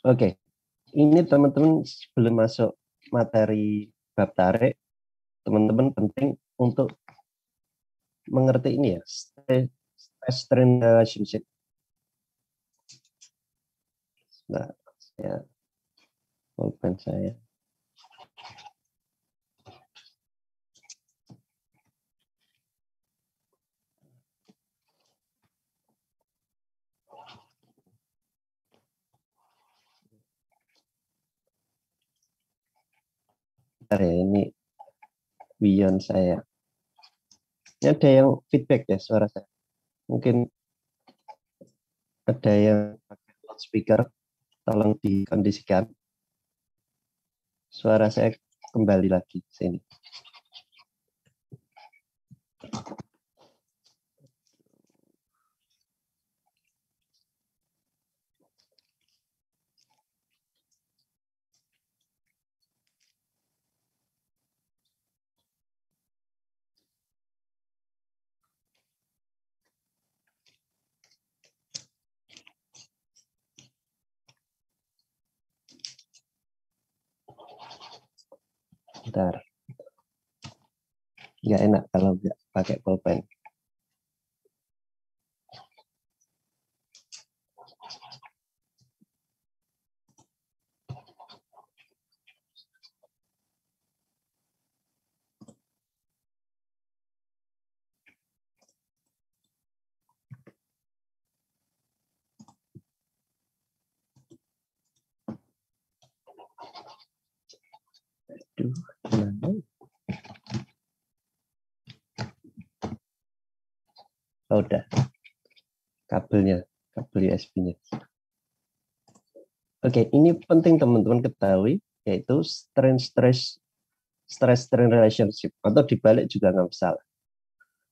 Oke, ini teman-teman sebelum masuk materi bab tarik, teman-teman penting untuk mengerti ini ya, stress-strain relationship. Nah, ya, pulpen saya. Bentar ya, ini Beyond saya. Ini ada yang feedback ya suara saya. Mungkin ada yang pakai loudspeaker, tolong dikondisikan. Suara saya kembali lagi ke sini. Bentar. Nggak enak kalau nggak pakai pulpen. Aduh, gimana? Oh, udah. Kabel USB-nya. Oke, ini penting teman-teman ketahui, yaitu stress-strain relationship, atau dibalik juga nggak salah.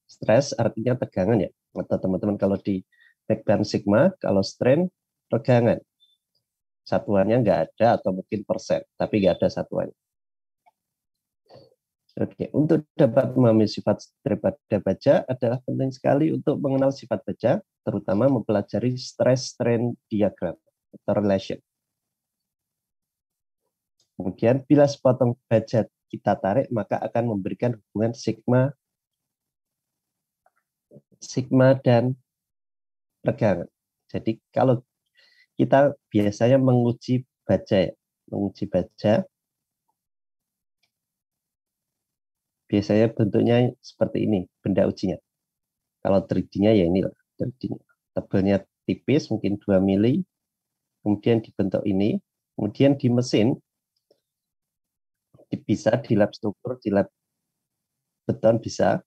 Stress artinya tegangan ya, atau teman-teman kalau di backbone sigma, kalau strain tegangan. Satuannya nggak ada atau mungkin persen, tapi nggak ada satuannya. Oke, untuk dapat memahami sifat daripada baja adalah penting sekali untuk mengenal sifat baja, terutama mempelajari stress-strain diagram atau relation. Kemudian bila sepotong baja kita tarik, maka akan memberikan hubungan sigma dan tegangan. Jadi kalau kita biasanya menguji baja, biasanya bentuknya seperti ini, benda ujinya. Kalau 3D-nya ya inilah 3D-nya. Tebelnya tipis, mungkin 2 mili, kemudian dibentuk ini, kemudian di mesin, bisa di lab struktur, di lab beton bisa.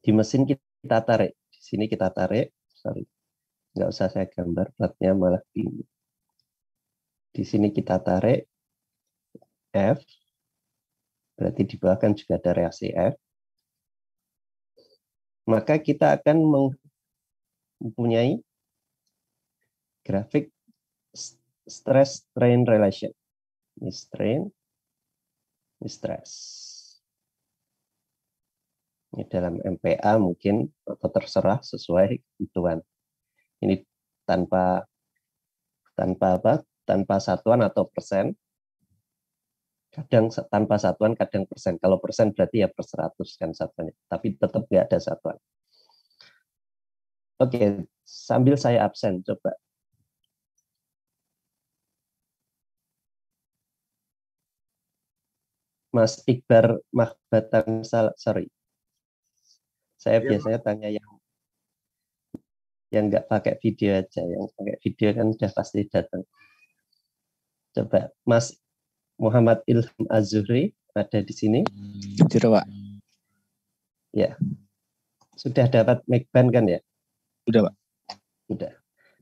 Di mesin kita tarik, di sini kita tarik, sorry, nggak usah saya gambar, platnya malah ini. Di sini kita tarik, F, berarti di bawah kan juga ada reaksi F. Maka kita akan mempunyai grafik stress-strain relation. Ini strain, ini stress. Ini dalam MPA mungkin, atau terserah sesuai kebutuhan. Ini tanpa satuan atau persen. Kadang tanpa satuan, kadang persen. Kalau persen berarti ya per 100 kan satuannya. Tapi tetap nggak ada satuan. Oke, sambil saya absen, coba. Mas Iqbar Mahbatang, sorry. Saya biasanya tanya yang nggak pakai video aja. Yang pakai video kan udah pasti datang. Coba, Mas Muhammad Ilham Az-Zuhri ada di sini. Sudah, Pak. Ya. Sudah dapat Macban kan ya? Sudah, Pak. Sudah.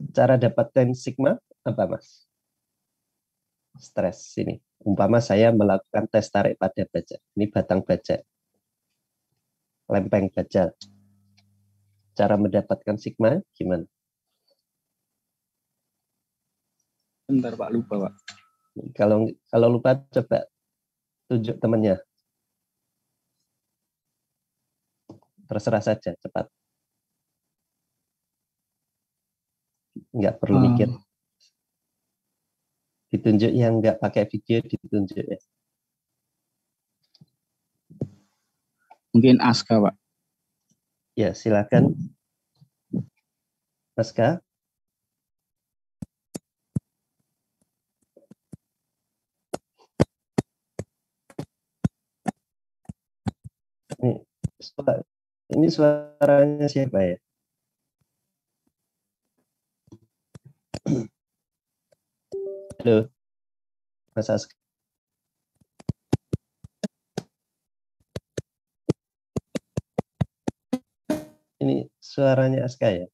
Cara dapatkan sigma apa, Mas? Stres ini. Umpama saya melakukan tes tarik pada baja. Ini batang baja. Lempeng baja. Cara mendapatkan sigma gimana? Bentar, Pak, lupa, Pak. Kalau lupa coba tunjuk temannya. Terserah saja, cepat. Nggak perlu mikir. Ditunjuk yang nggak pakai video, ditunjuk ya. Mungkin Aska, Pak. Ya, silakan. Aska. Ini suaranya siapa ya? Halo, Mas Aska. Ini suaranya Aska ya?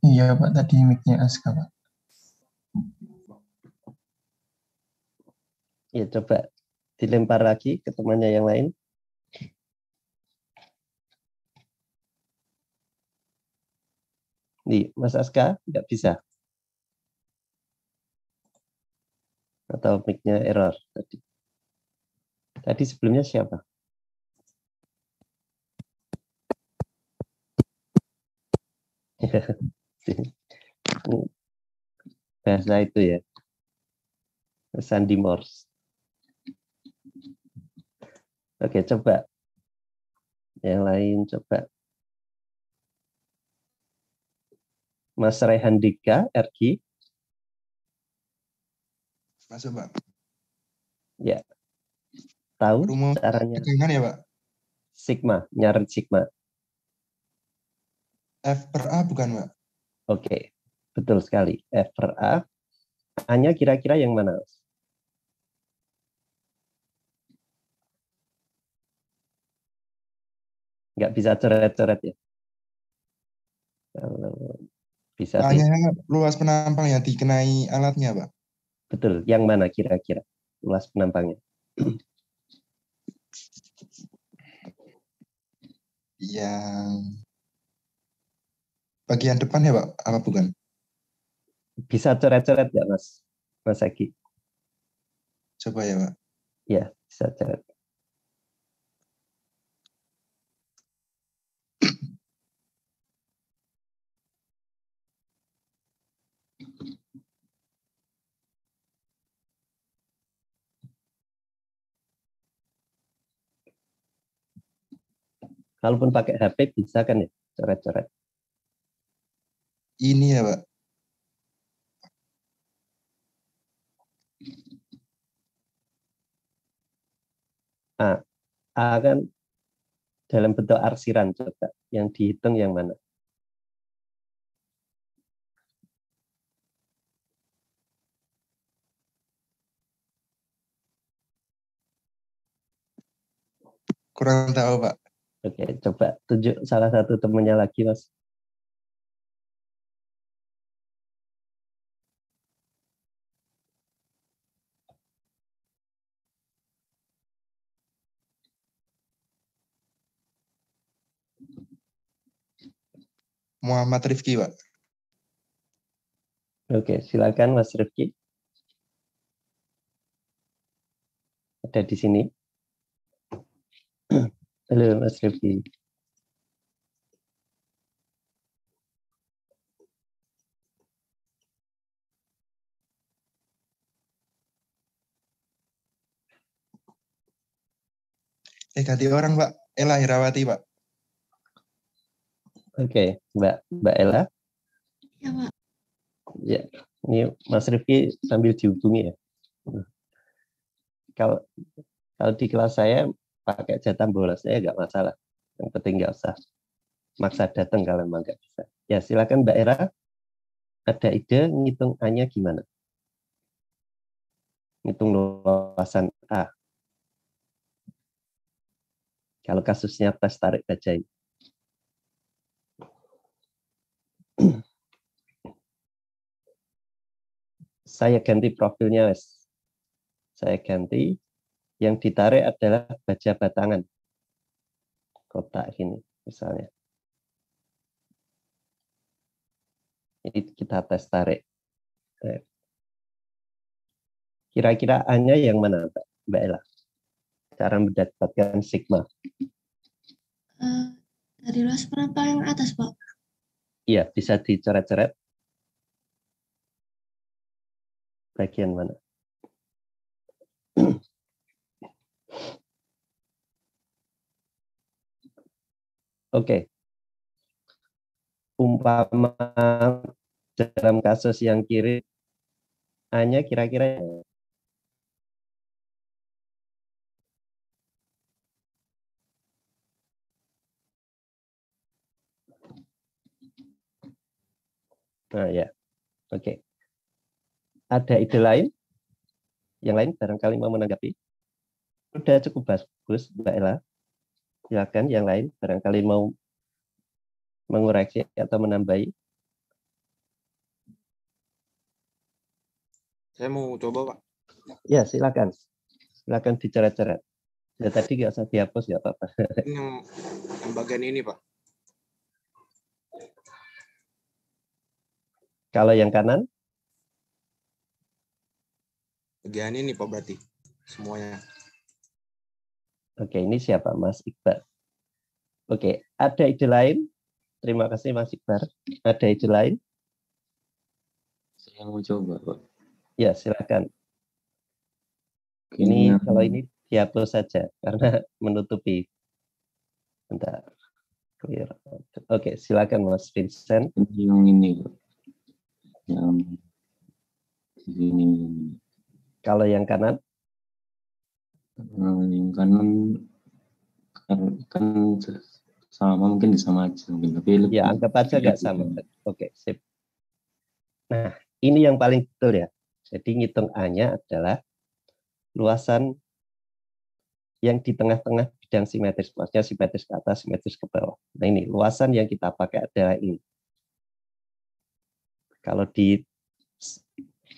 Iya Pak, tadi mic-nya Aska Pak. Ya, coba dilempar lagi ke temannya yang lain. Nih, Mas Aska nggak bisa. Atau mic-nya error tadi. Tadi sebelumnya siapa? Bahasa itu ya. Sandi Morse. Oke, coba. Yang lain coba. Mas Rehandika, RG. Masuk, Pak. Ya. Tahu Rumus caranya? tegangan ya, Pak? Sigma, nyari sigma. F per A bukan, Pak? Oke, betul sekali. F per A. A-nya kira-kira yang mana? Nggak bisa coret-coret ya? Kalau bisa sih. A-nya luas penampang yang dikenai alatnya, Pak. Betul. Yang mana kira-kira luas penampangnya? Yang bagian depan ya, Pak? Apa bukan? Bisa coret-coret nggak, Mas? Mas Agi? Coba ya, Pak. Ya, bisa coret. Kalaupun pakai HP bisa kan ya, coret-coret. Ini ya, Pak. A, A kan dalam bentuk arsiran, coba. Yang dihitung yang mana? Kurang tahu, Pak. Oke, coba tunjuk salah satu temannya lagi, Mas. Muhammad Rifki, Pak. Oke, silakan Mas Rifki. Ada di sini. Halo, Mas Rifki. Ganti orang, Pak. Ella Herawati, Pak. Oke, Mbak Ella. Ya, Pak. Ya, ini Mas Rifki sambil dihubungi ya. Kalau di kelas saya pakai jatah bolos saya nggak masalah. Yang penting nggak usah maksa datang kalau memang nggak bisa. Ya, silakan Mbak Era. Ada ide ngitung A-nya gimana? Ngitung luasan A. Kalau kasusnya tes tarik baja ini. Saya ganti profilnya, Wes. Saya ganti. Yang ditarik adalah baja batangan. Kotak ini, misalnya. Ini kita tes tarik. Kira-kira A-nya yang mana, Pak? Mbak Ella? Cara mendapatkan sigma. Dari luas mana paling atas, Pak? Iya, bisa dicoret-coret. Bagian mana? Oke. Umpama dalam kasus yang kiri, A-nya kira-kira nah ya, oke. Ada ide lain? Yang lain barangkali mau menanggapi? Sudah cukup bagus, Mbak Ella. Silakan yang lain barangkali mau mengoreksi atau menambahi. Saya mau coba, Pak. Ya, silakan. Silakan dicoret-coret. Ya, tadi nggak usah dihapus, nggak apa-apa. Ini yang bagian ini, Pak. Kalau yang kanan, Bagian ini, Pak, berarti. Semuanya. oke, ini siapa? Mas Iqbal. Oke, ada ide lain? Terima kasih, Mas Iqbal. Ada ide lain? Saya mau coba, Pak. Ya, silakan. Ini Ini kalau ini dihapus saja karena menutupi. Bentar. Clear. Oke, silakan Mas Vincent. yang ini, Pak. Yang di sini. Kalau yang kanan, Yang kanan kan sama, mungkin sama aja mungkin, tapi lebih ya anggap aja nggak sama. Oke, sip. Nah, ini yang paling betul ya. Jadi ngitung A-nya adalah luasan yang di tengah-tengah bidang simetris, maksudnya simetris ke atas, simetris ke bawah. Nah ini, luasan yang kita pakai adalah ini. Kalau di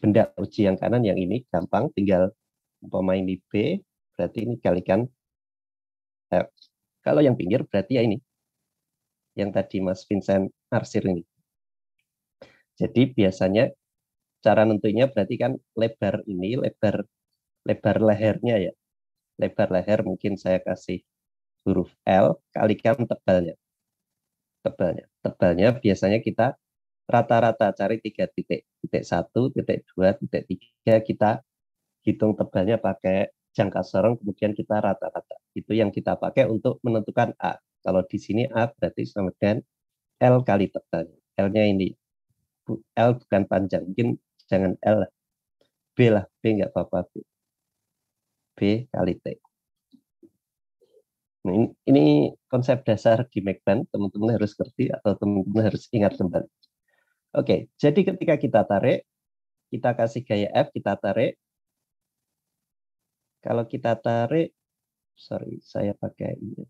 benda uji yang kanan, yang ini gampang, tinggal umpama ini B, berarti ini kalikan F. Kalau yang pinggir berarti ya ini, yang tadi Mas Vincent arsir ini. Jadi biasanya cara nentunya berarti kan lebar ini, lebar lehernya ya. Lebar leher mungkin saya kasih huruf L, kalikan tebalnya. Tebalnya biasanya kita rata-rata cari 3 titik. Titik 1, titik 2, titik 3, kita hitung tebalnya pakai jangka sorong, kemudian kita rata-rata. Itu yang kita pakai untuk menentukan A. Kalau di sini A berarti sama dengan L kali tebalnya. L-nya ini. L bukan panjang, mungkin jangan L lah. B lah, B nggak apa-apa. B kali T. Nah, ini konsep dasar di Macban, teman-teman harus ngerti atau teman-teman harus ingat kembali. Oke, jadi ketika kita tarik, kita kasih gaya F, kita tarik. Kalau kita tarik, sorry, saya pakai ini.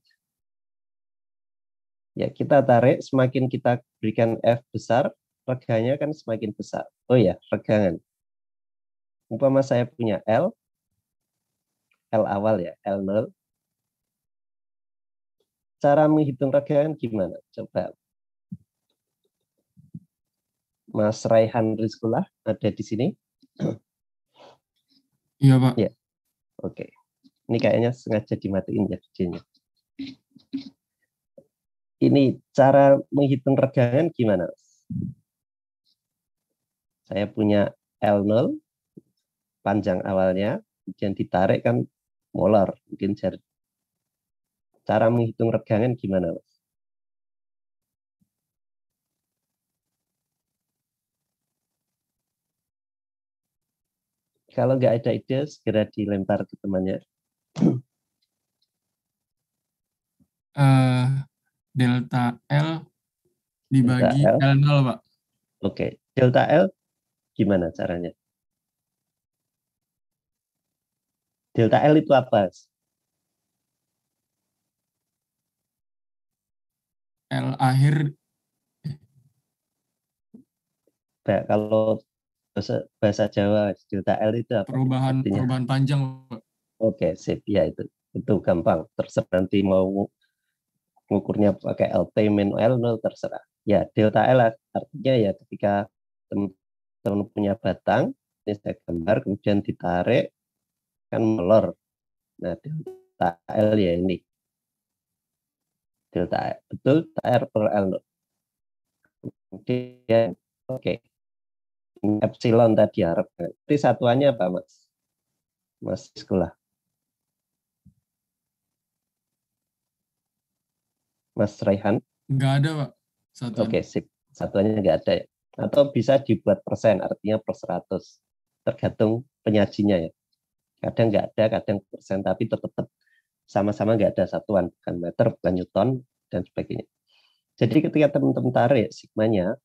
Ya, kita tarik, semakin kita berikan F besar, reganya kan semakin besar. Oh ya, regangan. Umpama saya punya L awal ya, L0. Cara menghitung regangan gimana? Coba. Mas Raihan Rizkullah ada di sini? Iya, Pak. Ya. Oke. Ini kayaknya sengaja dimatiin ya videonya. Ini cara menghitung regangan gimana? Saya punya L0, panjang awalnya, kemudian ditarik kan molor. Mungkin cara menghitung regangan gimana, Mas? Kalau nggak ada ide, segera dilempar ke temannya. Delta L dibagi Delta L. L0, Pak. Oke, delta L gimana caranya? Delta L itu apa? L akhir Kalau bahasa Jawa, delta L itu apa? Artinya? perubahan panjang, Pak. Oke, sip. Ya, itu gampang. Terserah nanti mau mengukurnya pakai LT min L0, terserah. Ya, delta L artinya ya ketika teman-teman punya batang, ini saya gambar, kemudian ditarik, kan molor. Nah, delta L ya ini. Delta L. Betul, delta R per L. Kemudian, oke. Ini epsilon tadi harap. Jadi satuannya apa, Mas? Mas sekolah. Mas Raihan. Nggak ada, Pak. Satuan. Oke, sip. Satuannya nggak ada ya. Atau bisa dibuat persen, artinya per 100. Tergantung penyajinya ya. Kadang nggak ada, kadang persen, tapi tetap sama-sama nggak ada satuan. Bukan meter, bukan newton, dan sebagainya. Jadi ketika teman-teman tarik sigmanya,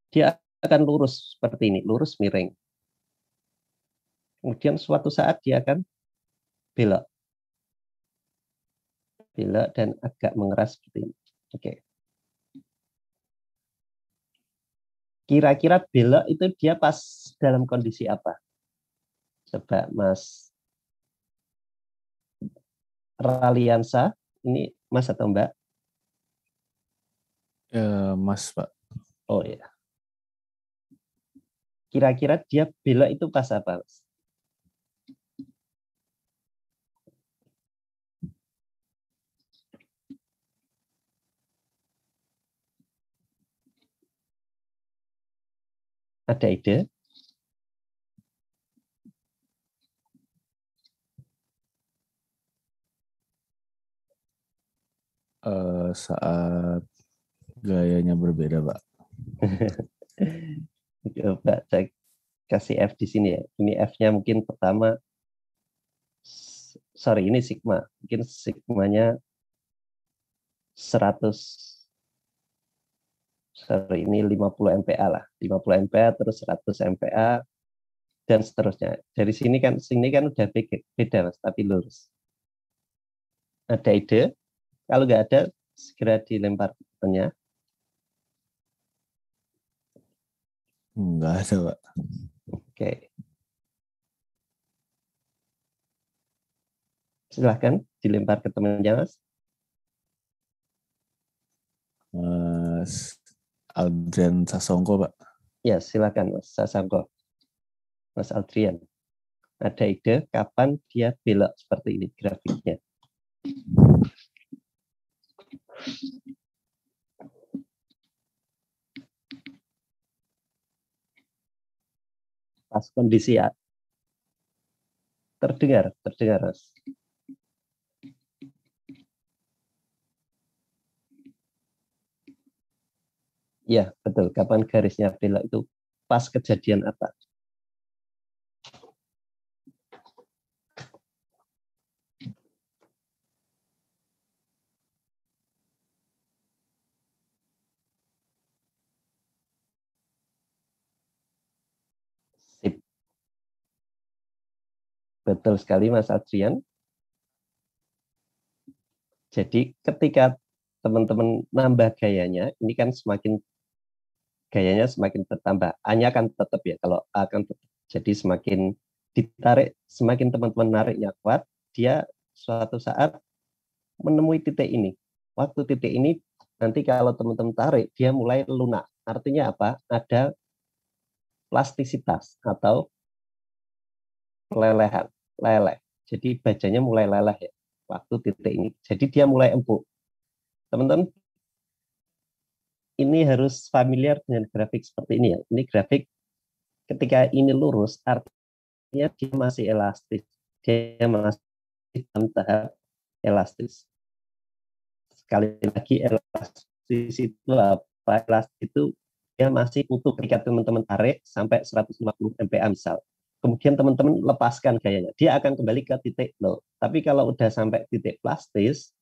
dia akan lurus seperti ini, lurus miring. Kemudian suatu saat dia akan belok. Belok dan agak mengeras seperti ini. Oke. Kira-kira belok itu dia pas dalam kondisi apa? Coba Mas Raliansa, ini Mas atau Mbak? Mas, Pak. Oh ya. Kira-kira dia belok itu pas apa, Mas? Ada ide? Saat gayanya berbeda, Pak. Coba saya kasih F di sini ya. Ini F-nya mungkin pertama, sorry ini sigma. Mungkin sigmanya 100, sorry ini 50 MPa lah. 50 MPa terus 100 MPa dan seterusnya. Dari sini kan udah beda Mas, tapi lurus. Ada ide? Kalau nggak ada, segera dilempar pertanyaan. Enggak ada, Pak. Oke. Silahkan dilempar ke temannya, Mas. Mas Aldrian Sasongko, Pak. Ya, silakan Mas Sasangko. Mas Aldrian. Ada ide kapan dia belok seperti ini grafiknya? Pas kondisi ya. Terdengar Mas. Ya, betul. Kapan garisnya belok itu pas kejadian apa? Sip. Betul sekali Mas Adrian. Jadi ketika teman-teman nambah gayanya, ini kan gayanya semakin bertambah. A-nya akan tetap ya, kalau A akan tetap. Jadi semakin ditarik, semakin teman-teman nariknya kuat, dia suatu saat menemui titik ini. Waktu titik ini, nanti kalau teman-teman tarik, dia mulai lunak. Artinya apa? Ada plastisitas atau pelelehan, leleh. Jadi bajanya mulai leleh ya, waktu titik ini. Jadi dia mulai empuk. Teman-teman, ini harus familiar dengan grafik seperti ini ya. Ini grafik ketika ini lurus, artinya dia masih elastis. Dia masih dalam tahap elastis. Sekali lagi, elastis itu apa? Elastis itu dia masih utuh ketika teman-teman tarik sampai 150 MPa misal. Kemudian teman-teman lepaskan gayanya. Dia akan kembali ke titik nol. Tapi kalau udah sampai titik plastis,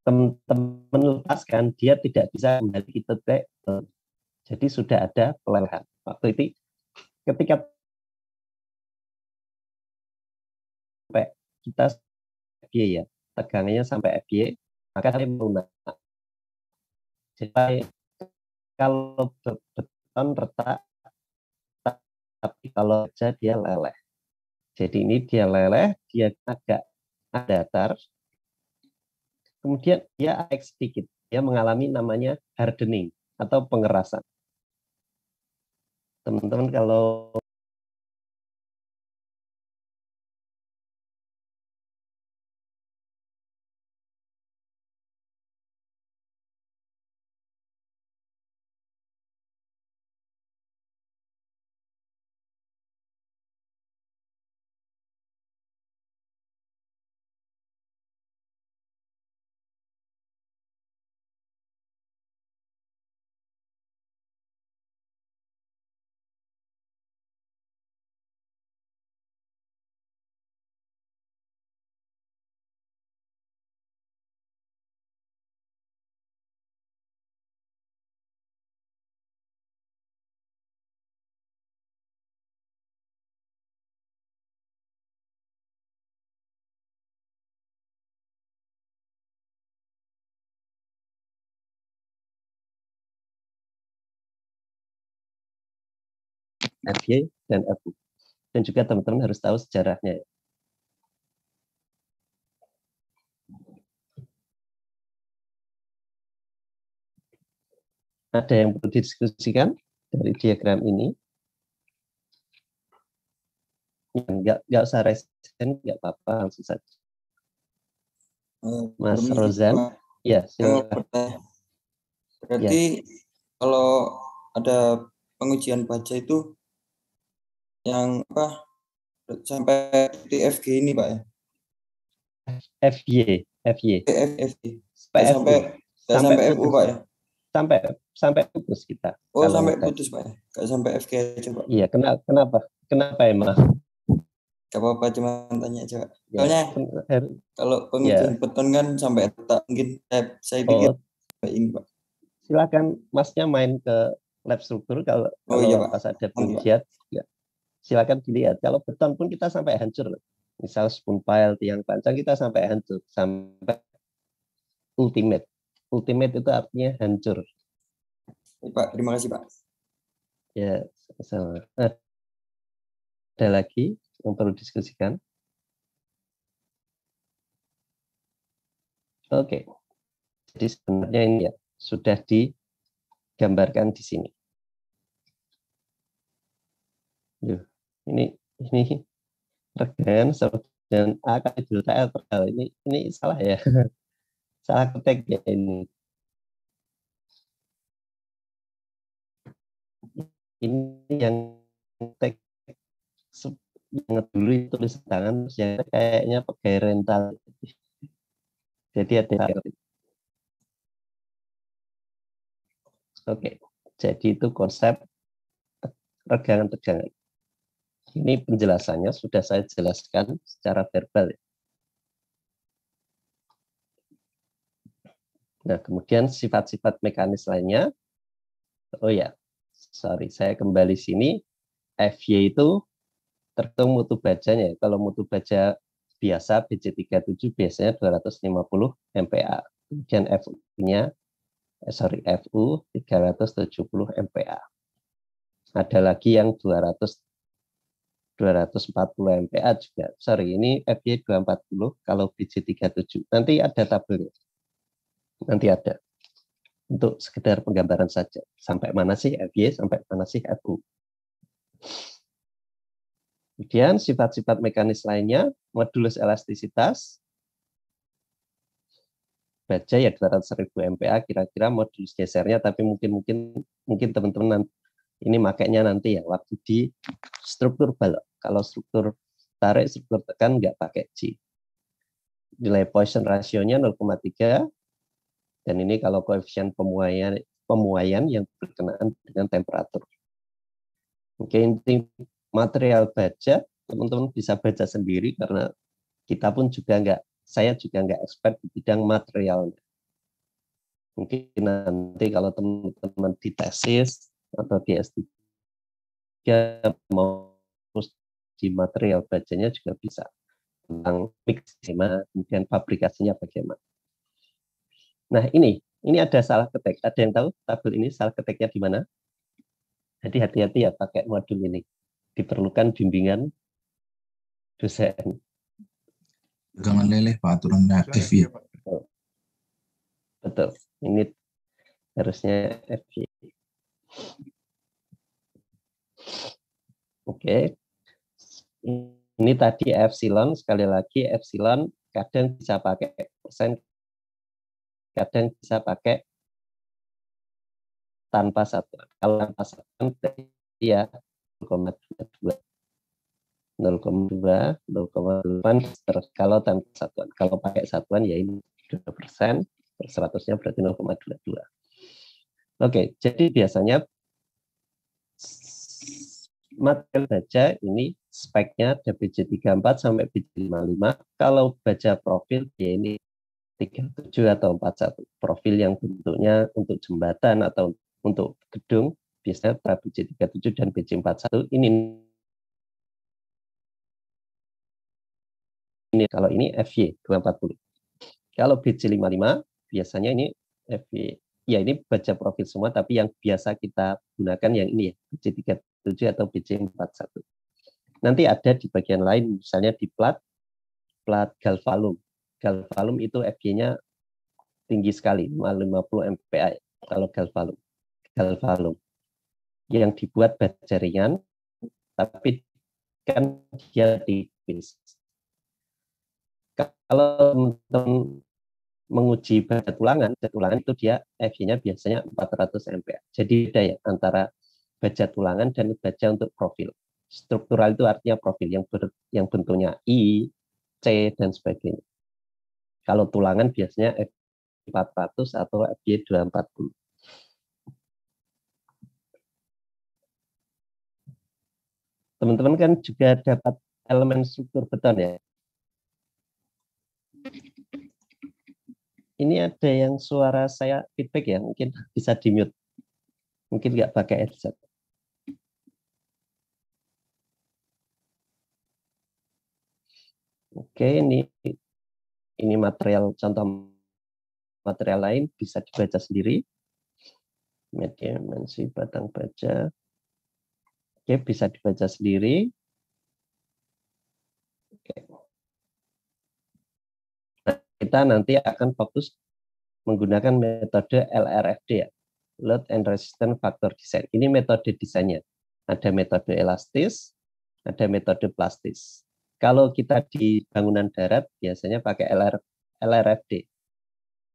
teman-teman lepaskan, dia tidak bisa kembali ke titik nol. Jadi sudah ada pelelehan. Waktu itu ketika sampai kita FG ya, tegangannya sampai FG, maka dia melunak. Jadi kalau beton retak, tapi kalau saja dia leleh. Jadi ini dia leleh, dia agak datar, kemudian dia agak sedikit, dia mengalami namanya hardening atau pengerasan. Teman-teman kalau FY dan FU. Dan juga teman-teman harus tahu sejarahnya. Ada yang perlu didiskusikan dari diagram ini? Nggak usah resen, nggak apa-apa, langsung saja. Mas Permisi, Rozan, Pak. ya Saya mau silakan. bertanya. Berarti kalau ada pengujian baja itu yang apa sampai di FG ini Pak ya? FY. FG. PFU. Nggak sampai FU Pak ya? Sampai putus kita. Oh, kalau sampai ngetes. putus Pak ya? Nggak sampai FG aja Pak? Iya, kenapa emang? Gak apa-apa, cuma tanya aja Pak. Ya, Soalnya kalau pengujian beton kan sampai retak, mungkin saya pikir ini Pak. Silakan Masnya main ke lab struktur kalau Iya, Pak. pas ada pengujian. Ya, silakan dilihat. Kalau beton pun kita sampai hancur. Misal spoon pile, tiang pancang kita sampai hancur, sampai ultimate. Ultimate itu artinya hancur. Pak, terima kasih Pak. Ya, sama. Ada lagi yang perlu diskusikan? Oke. Jadi sebenarnya ini ya sudah digambarkan di sini. Ini regan dan A kali delta L per L. Ini salah ya. Salah ketik ya ini. Ini yang teks yang dulu itu tulis tangan, yang kayaknya pakai rental. Jadi ada. Oke, jadi itu konsep regangan-tegangan. Ini penjelasannya sudah saya jelaskan secara verbal. Nah, kemudian sifat-sifat mekanis lainnya. Oh ya, sorry, saya kembali sini. FY itu tergantung mutu bajanya. Kalau mutu baja biasa BJ37 biasanya 250 MPa. Kemudian FU-nya FU 370 MPa. Ada lagi yang 240 MPa juga. Sorry, ini FY 240 kalau BJ37. Nanti ada tabelnya. Nanti ada. Untuk sekedar penggambaran saja. Sampai mana sih FY, sampai mana sih FU. Kemudian sifat-sifat mekanis lainnya, modulus elastisitas, baja ya 200.000 MPa kira-kira modulus gesernya, tapi mungkin teman-teman ini makanya nanti ya waktu di struktur balok. Kalau struktur tarik, struktur tekan nggak pakai G. Nilai Poisson rasionya 0,3 dan ini kalau koefisien pemuaian yang berkenaan dengan temperatur. Oke, inti material baja teman-teman bisa baca sendiri karena kita pun juga saya juga nggak expert di bidang materialnya. Mungkin nanti kalau teman-teman di tesis atau di S3 mau di material bajanya juga bisa tentang mix kemudian fabrikasinya bagaimana. Nah ini ada salah ketik. Ada yang tahu tabel ini salah ketiknya di mana? Jadi hati-hati ya pakai modul ini. Diperlukan bimbingan dosen. Jangan leleh Pak aturan FY. Betul. Ini harusnya FY. Oke. Ini tadi epsilon, sekali lagi epsilon kadang bisa pakai persen, kadang bisa pakai tanpa satuan. Kalau tanpa satuan ya 0,2. 0,2, 0,8 kalau tanpa satuan. Kalau pakai satuan ya ini 2%, per 100-nya berarti 0,22. Oke, jadi biasanya material baja ini speknya ada BJ34 sampai BJ55. Kalau baja profil ya ini 37 atau 41. Profil yang bentuknya untuk jembatan atau untuk gedung biasanya BJ37 dan BJ41 ini kalau ini FY 240. Kalau BJ55 biasanya ini FY. Ya ini baja profil semua tapi yang biasa kita gunakan yang ini ya BJ37 atau BC41. Nanti ada di bagian lain, misalnya di plat galvalum. Galvalum itu Fg-nya tinggi sekali, 50 MPa kalau galvalum. Yang dibuat baja ringan, tapi kan dia tipis. Kalau teman menguji baja tulangan itu dia Fg-nya biasanya 400 MPa. Jadi beda ya antara baja tulangan dan baja untuk profil. Struktural itu artinya profil yang bentuknya I, C, dan sebagainya. Kalau tulangan biasanya F400 atau FG240. Teman-teman kan juga dapat elemen struktur beton ya. Ini ada yang suara saya feedback ya, mungkin bisa di-mute. Mungkin nggak pakai headset. Oke, ini material, contoh material lain bisa dibaca sendiri. Media dimensi batang baja. Oke, bisa dibaca sendiri. Oke. Nah, kita nanti akan fokus menggunakan metode LRFD ya, Load and Resistance Factor Design. Ini metode desainnya. Ada metode elastis, ada metode plastis. Kalau kita di bangunan darat biasanya pakai LRFD.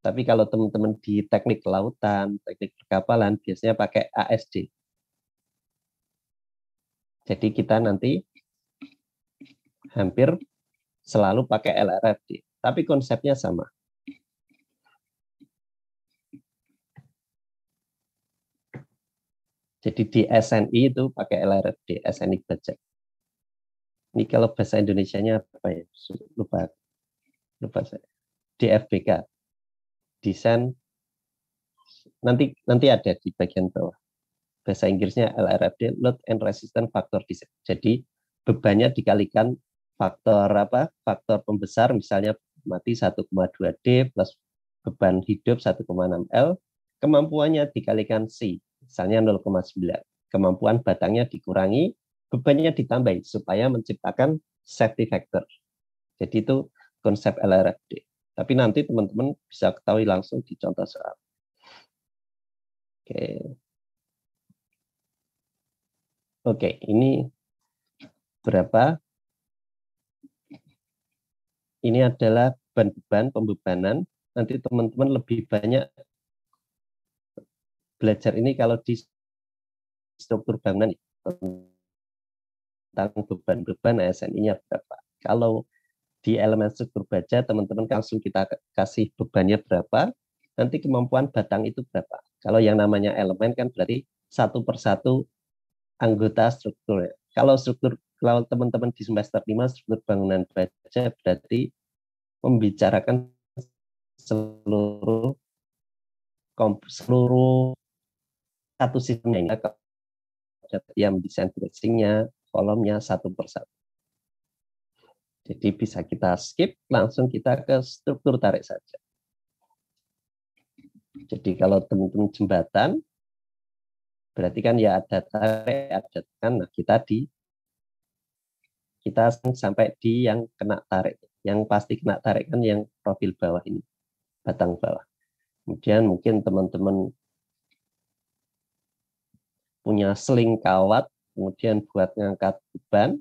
Tapi kalau teman-teman di teknik kelautan, teknik perkapalan biasanya pakai ASD. Jadi kita nanti hampir selalu pakai LRFD, tapi konsepnya sama. Jadi di SNI itu pakai LRFD, SNI baja. Ini kalau bahasa Indonesianya apa ya? Lupa saya. DFBK, desain. Nanti ada di bagian bawah. Bahasa Inggrisnya LRFD, Load and Resistance Factor Design. Jadi bebannya dikalikan faktor faktor pembesar, misalnya mati 1,2D plus beban hidup 1,6 L, kemampuannya dikalikan C, misalnya 0,9. Kemampuan batangnya dikurangi, bebannya ditambahi supaya menciptakan safety factor. Jadi itu konsep LRFD. Tapi nanti teman-teman bisa ketahui langsung di contoh soal. Oke, ini berapa? Ini adalah beban pembebanan. Nanti teman-teman lebih banyak belajar ini kalau di struktur bangunan tentang beban ASNI-nya berapa. Kalau di elemen struktur baja, teman-teman langsung kita kasih bebannya berapa, nanti kemampuan batang itu berapa. Kalau yang namanya elemen kan berarti satu persatu anggota struktur. Kalau teman-teman di semester 5 struktur bangunan baja berarti membicarakan seluruh satu sistemnya ini. Yang desain bracingnya, kolomnya satu persatu. Jadi bisa kita skip, langsung kita ke struktur tarik saja. Jadi kalau teman-teman jembatan, berarti kan ya ada tarik, ada tekan. Nah, kita sampai di yang kena tarik. Yang pasti kena tarik kan yang profil bawah ini, batang bawah. Kemudian mungkin teman-teman punya sling kawat, kemudian buat ngangkat beban.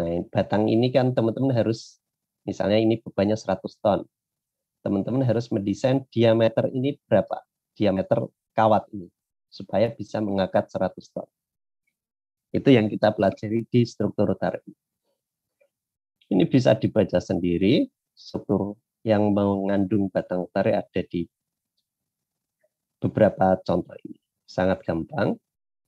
Nah, batang ini kan teman-teman harus, misalnya ini bebannya 100 ton. Teman-teman harus mendesain diameter ini berapa, diameter kawat ini, supaya bisa mengangkat 100 ton. Itu yang kita pelajari di struktur tarik. Ini bisa dibaca sendiri, struktur yang mengandung batang tarik ada di beberapa contoh ini. Sangat gampang.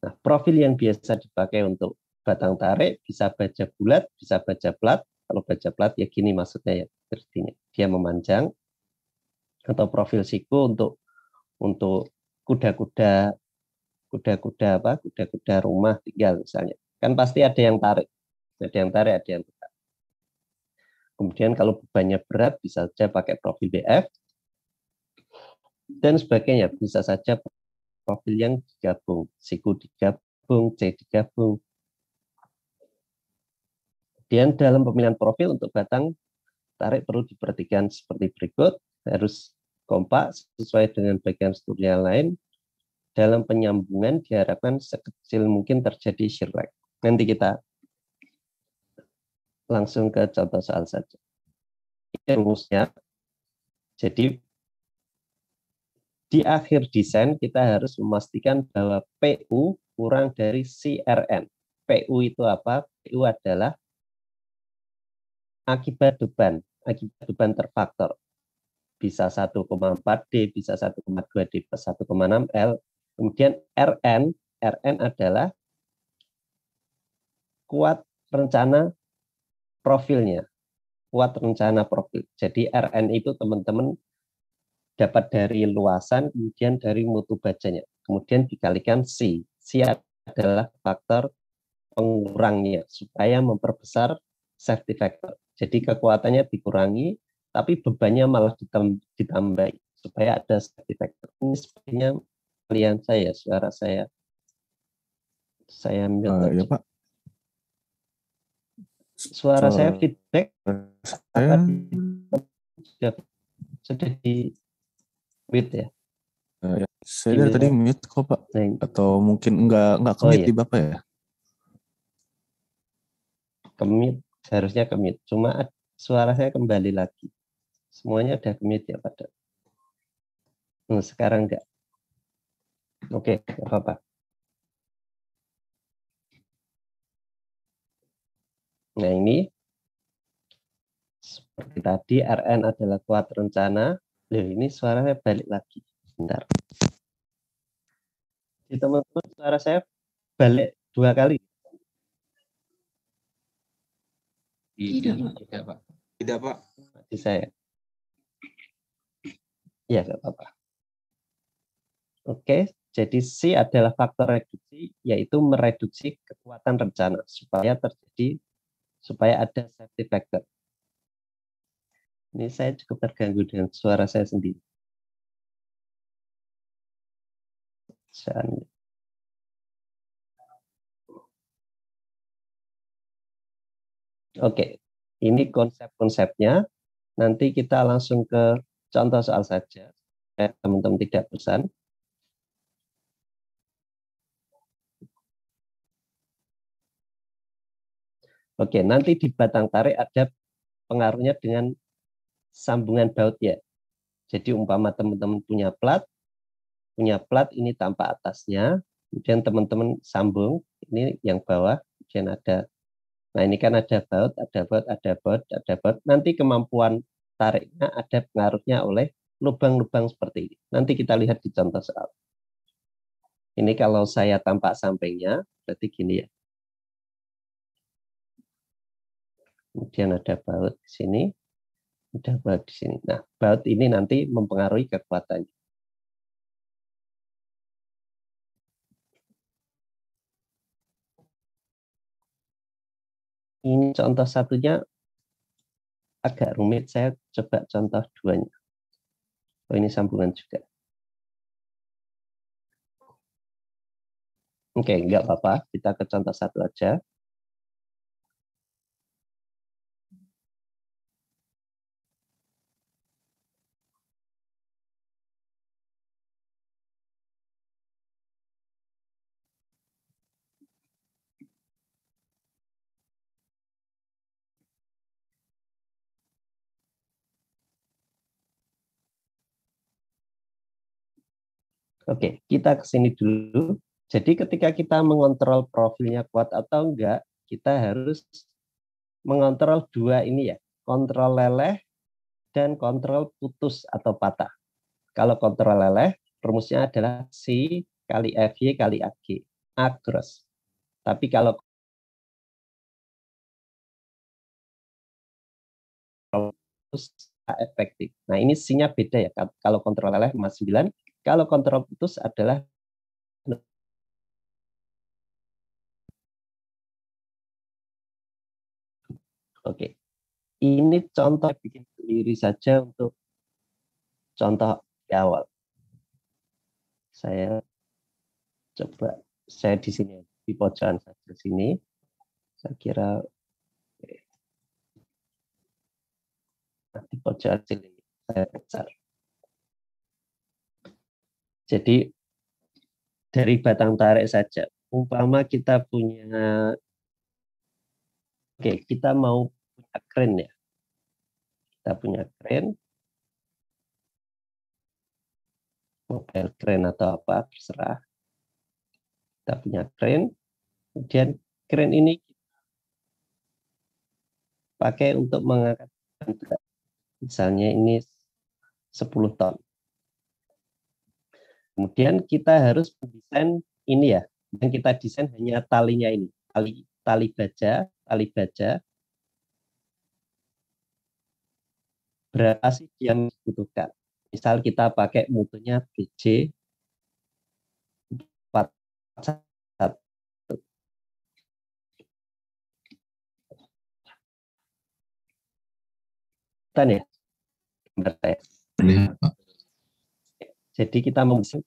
Nah, profil yang biasa dipakai untuk batang tarik bisa baja bulat, bisa baja plat. Kalau baja plat ya gini maksudnya ya, artinya dia memanjang. Atau profil siku untuk kuda-kuda rumah tinggal misalnya. Kan pasti ada yang tarik, ada yang tarik. Kemudian kalau bebannya berat bisa saja pakai profil BF dan sebagainya. Bisa saja profil yang digabung, siku digabung digabung, C digabung. Kemudian dalam pemilihan profil untuk batang tarik perlu diperhatikan seperti berikut, harus kompak sesuai dengan bagian struktur lain. Dalam penyambungan diharapkan sekecil mungkin terjadi shear lag. Nanti kita langsung ke contoh soal saja. Ini rumusnya. Jadi di akhir desain kita harus memastikan bahwa PU kurang dari CRN. PU itu apa? PU adalah akibat beban terfaktor. Bisa 1,4D, bisa 1,2D plus 1,6 L. Kemudian RN adalah kuat rencana profilnya. Kuat rencana profil. Jadi RN itu teman-teman dapat dari luasan, kemudian dari mutu bajanya. Kemudian dikalikan C. C adalah faktor pengurangnya, supaya memperbesar safety factor. Jadi kekuatannya dikurangi, tapi bebannya malah ditambahi, supaya ada safety factor. Ini sepertinya kalian suara saya mute. Ya Pak. Suara saya feedback Saya sudah di mute ya? ya, saya dari tadi mute kok Pak. Atau mungkin enggak ke-mute di Bapak ya? Ke-mute, seharusnya ke-mute. Cuma suara saya kembali lagi. Semuanya udah ke-mute ya pada. Sekarang enggak. Oke, enggak apa-apa. Nah ini seperti tadi RN adalah kuat rencana. Loh, ini suaranya balik lagi. Bentar. Di teman-teman suara saya balik 2 kali. Tidak, Pak. Tidak, Pak. Di saya. Ya, enggak apa-apa. Oke, jadi C adalah faktor reduksi, yaitu mereduksi kekuatan rencana supaya ada safety factor. Ini saya cukup terganggu dengan suara saya sendiri. Oke, ini konsep-konsepnya. Nanti kita langsung ke contoh soal saja. Teman-teman tidak bosan. Oke, nanti di batang tarik ada pengaruhnya dengan sambungan baut ya. Jadi umpama teman-teman punya plat ini tampak atasnya, kemudian teman-teman sambung, ini yang bawah, kemudian ada, nah ini kan ada baut, nanti kemampuan tariknya ada pengaruhnya oleh lubang-lubang seperti ini. Nanti kita lihat di contoh soal. Ini kalau saya tampak sampingnya, berarti gini ya. Kemudian ada baut di sini, ada baut di sini. Nah, baut ini nanti mempengaruhi kekuatannya. Ini contoh satunya agak rumit, saya coba contoh 2-nya. Oh, ini sambungan juga. Oke, enggak apa-apa, kita ke contoh 1 aja. Oke, kita ke sini dulu. Jadi ketika kita mengontrol profilnya kuat atau enggak, kita harus mengontrol 2 ini ya, kontrol leleh dan kontrol putus atau patah. Kalau kontrol leleh, rumusnya adalah C kali FY kali AG, agros. Tapi kalau putus efektif. Nah, ini C-nya beda ya. Kalau kontrol leleh mas 9, kalau kontrol putus adalah Oke. Ini contoh bikin sendiri saja untuk contoh di awal. Saya coba saya di sini. di pojokan saja sini. Saya kira di pojokan sini saya besar. Jadi dari batang tarik saja. Umpama kita punya, kita mau punya kren ya. Kita punya kren, mobile kren atau apa, terserah. Kita punya kren, kemudian kren ini pakai untuk mengangkat berat. Misalnya ini 10 ton. Kemudian kita harus mendesain ini ya, yang kita desain hanya talinya ini, tali baja berapa sih yang dibutuhkan. Misal kita pakai mutunya BJ 41. Ya, gambar saya. Jadi kita membuat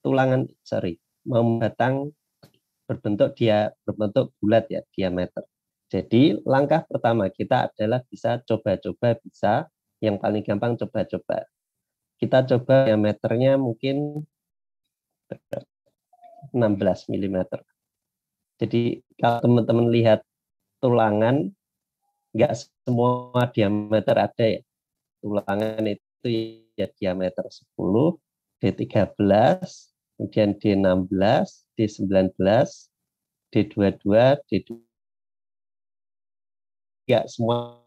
tulangan, membatang berbentuk bulat ya, diameter. Jadi langkah pertama kita adalah bisa coba-coba, bisa yang paling gampang coba-coba. Kita coba diameternya mungkin 16 mm. Jadi kalau teman-teman lihat tulangan, nggak semua diameter ada ya. Tulangan itu ya diameter 10, D13, kemudian D16, D19, D22, D2. Nggak semua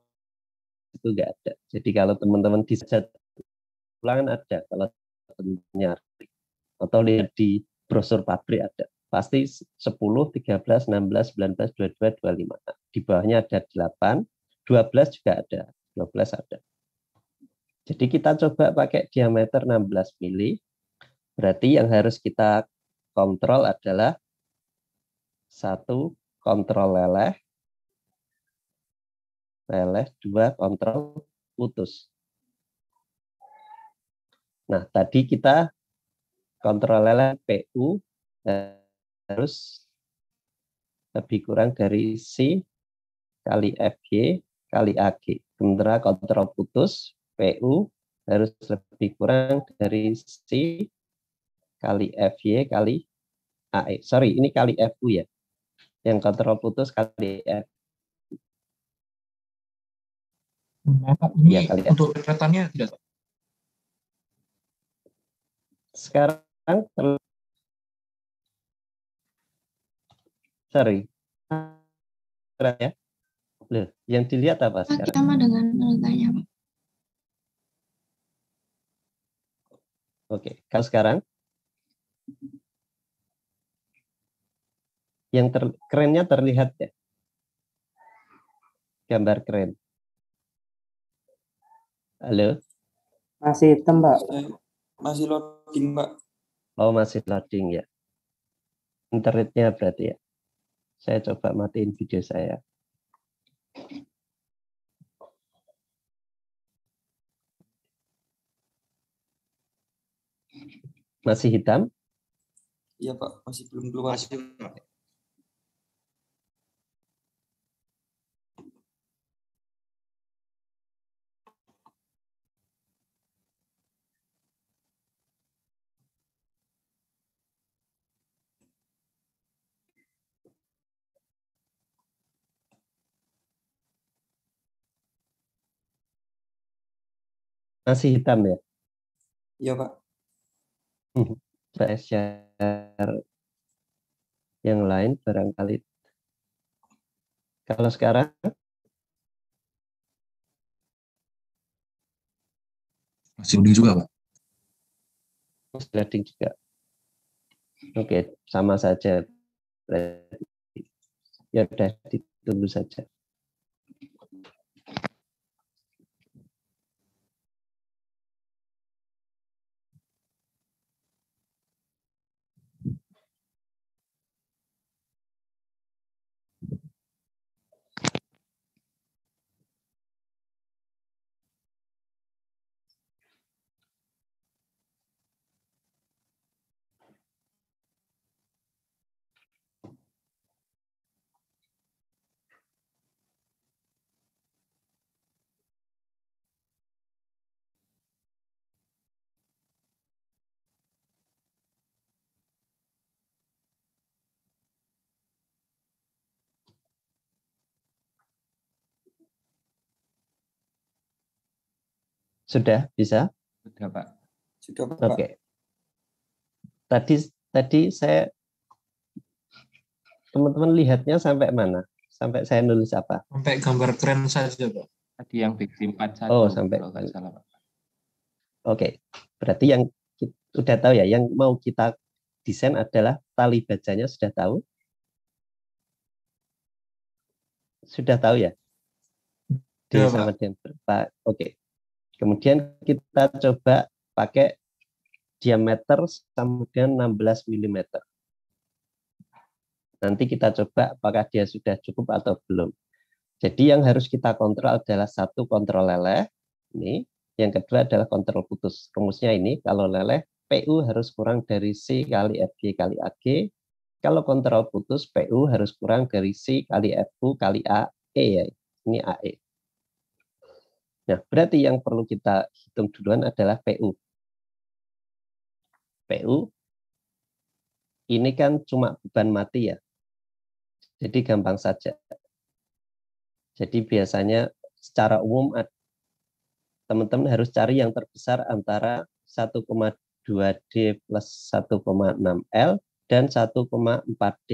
itu nggak ada. Jadi kalau teman-teman di tulangan ada, kalau nyari atau lihat di brosur pabrik ada. Pasti 10, 13, 16, 19, 22, 25. Di bawahnya ada 8, 12 juga ada, 12 ada. Jadi kita coba pakai diameter 16 mili. Berarti yang harus kita kontrol adalah 1, kontrol leleh. 2, kontrol putus. Nah, tadi kita kontrol leleh PU harus lebih kurang dari C kali FY kali AG. Sementara kontrol putus PU harus lebih kurang dari C kali FY kali AE. Sorry, ini kali FU ya. Yang kontrol putus kali F. Ini Ya, kali untuk catatannya tidak. Sekarang sorry. Ya. Loh, yang dilihat apa sekarang? Sama dengan loganya, Pak. Oke, kalau sekarang yang kerennya terlihat ya? Gambar keren. Halo? Masih hitam, Pak. Masih loading, Pak. Oh, masih loading ya. Internetnya berarti ya. Saya coba matiin video saya. Masih hitam? Iya, Pak. Masih belum keluar. Masih, Pak. Masih hitam ya? Iya, Pak. Saya share yang lain barangkali. Kalau sekarang masih loading juga, Pak. masih loading juga. Oke, sama saja. Ya udah ditunggu saja. Sudah bisa? Sudah, Pak. Sudah, Pak. Oke. Tadi saya teman-teman lihatnya sampai mana? Sampai saya nulis apa? Sampai gambar keren saja, Pak. Tadi yang bikin 41 Oh, sampai. kalau nggak salah, Pak. Oke. Berarti yang udah tahu ya, yang mau kita desain adalah tali bajanya sudah tahu? Sudah tahu ya? D Ya, sama Pak. dengan berapa? Oke. Kemudian kita coba pakai diameter sama dengan 16 mm. Nanti kita coba apakah dia sudah cukup atau belum. Jadi yang harus kita kontrol adalah satu, kontrol leleh. Ini. Yang kedua adalah kontrol putus. Rumusnya ini, kalau leleh, PU harus kurang dari C kali FG kali AG. Kalau kontrol putus, PU harus kurang dari C kali FU kali AE. Ya. Ini AE. Nah, berarti yang perlu kita hitung duluan adalah PU. PU ini kan cuma beban mati ya. Jadi gampang saja. Jadi biasanya secara umum teman-teman harus cari yang terbesar antara 1,2D plus 1,6L dan 1,4D.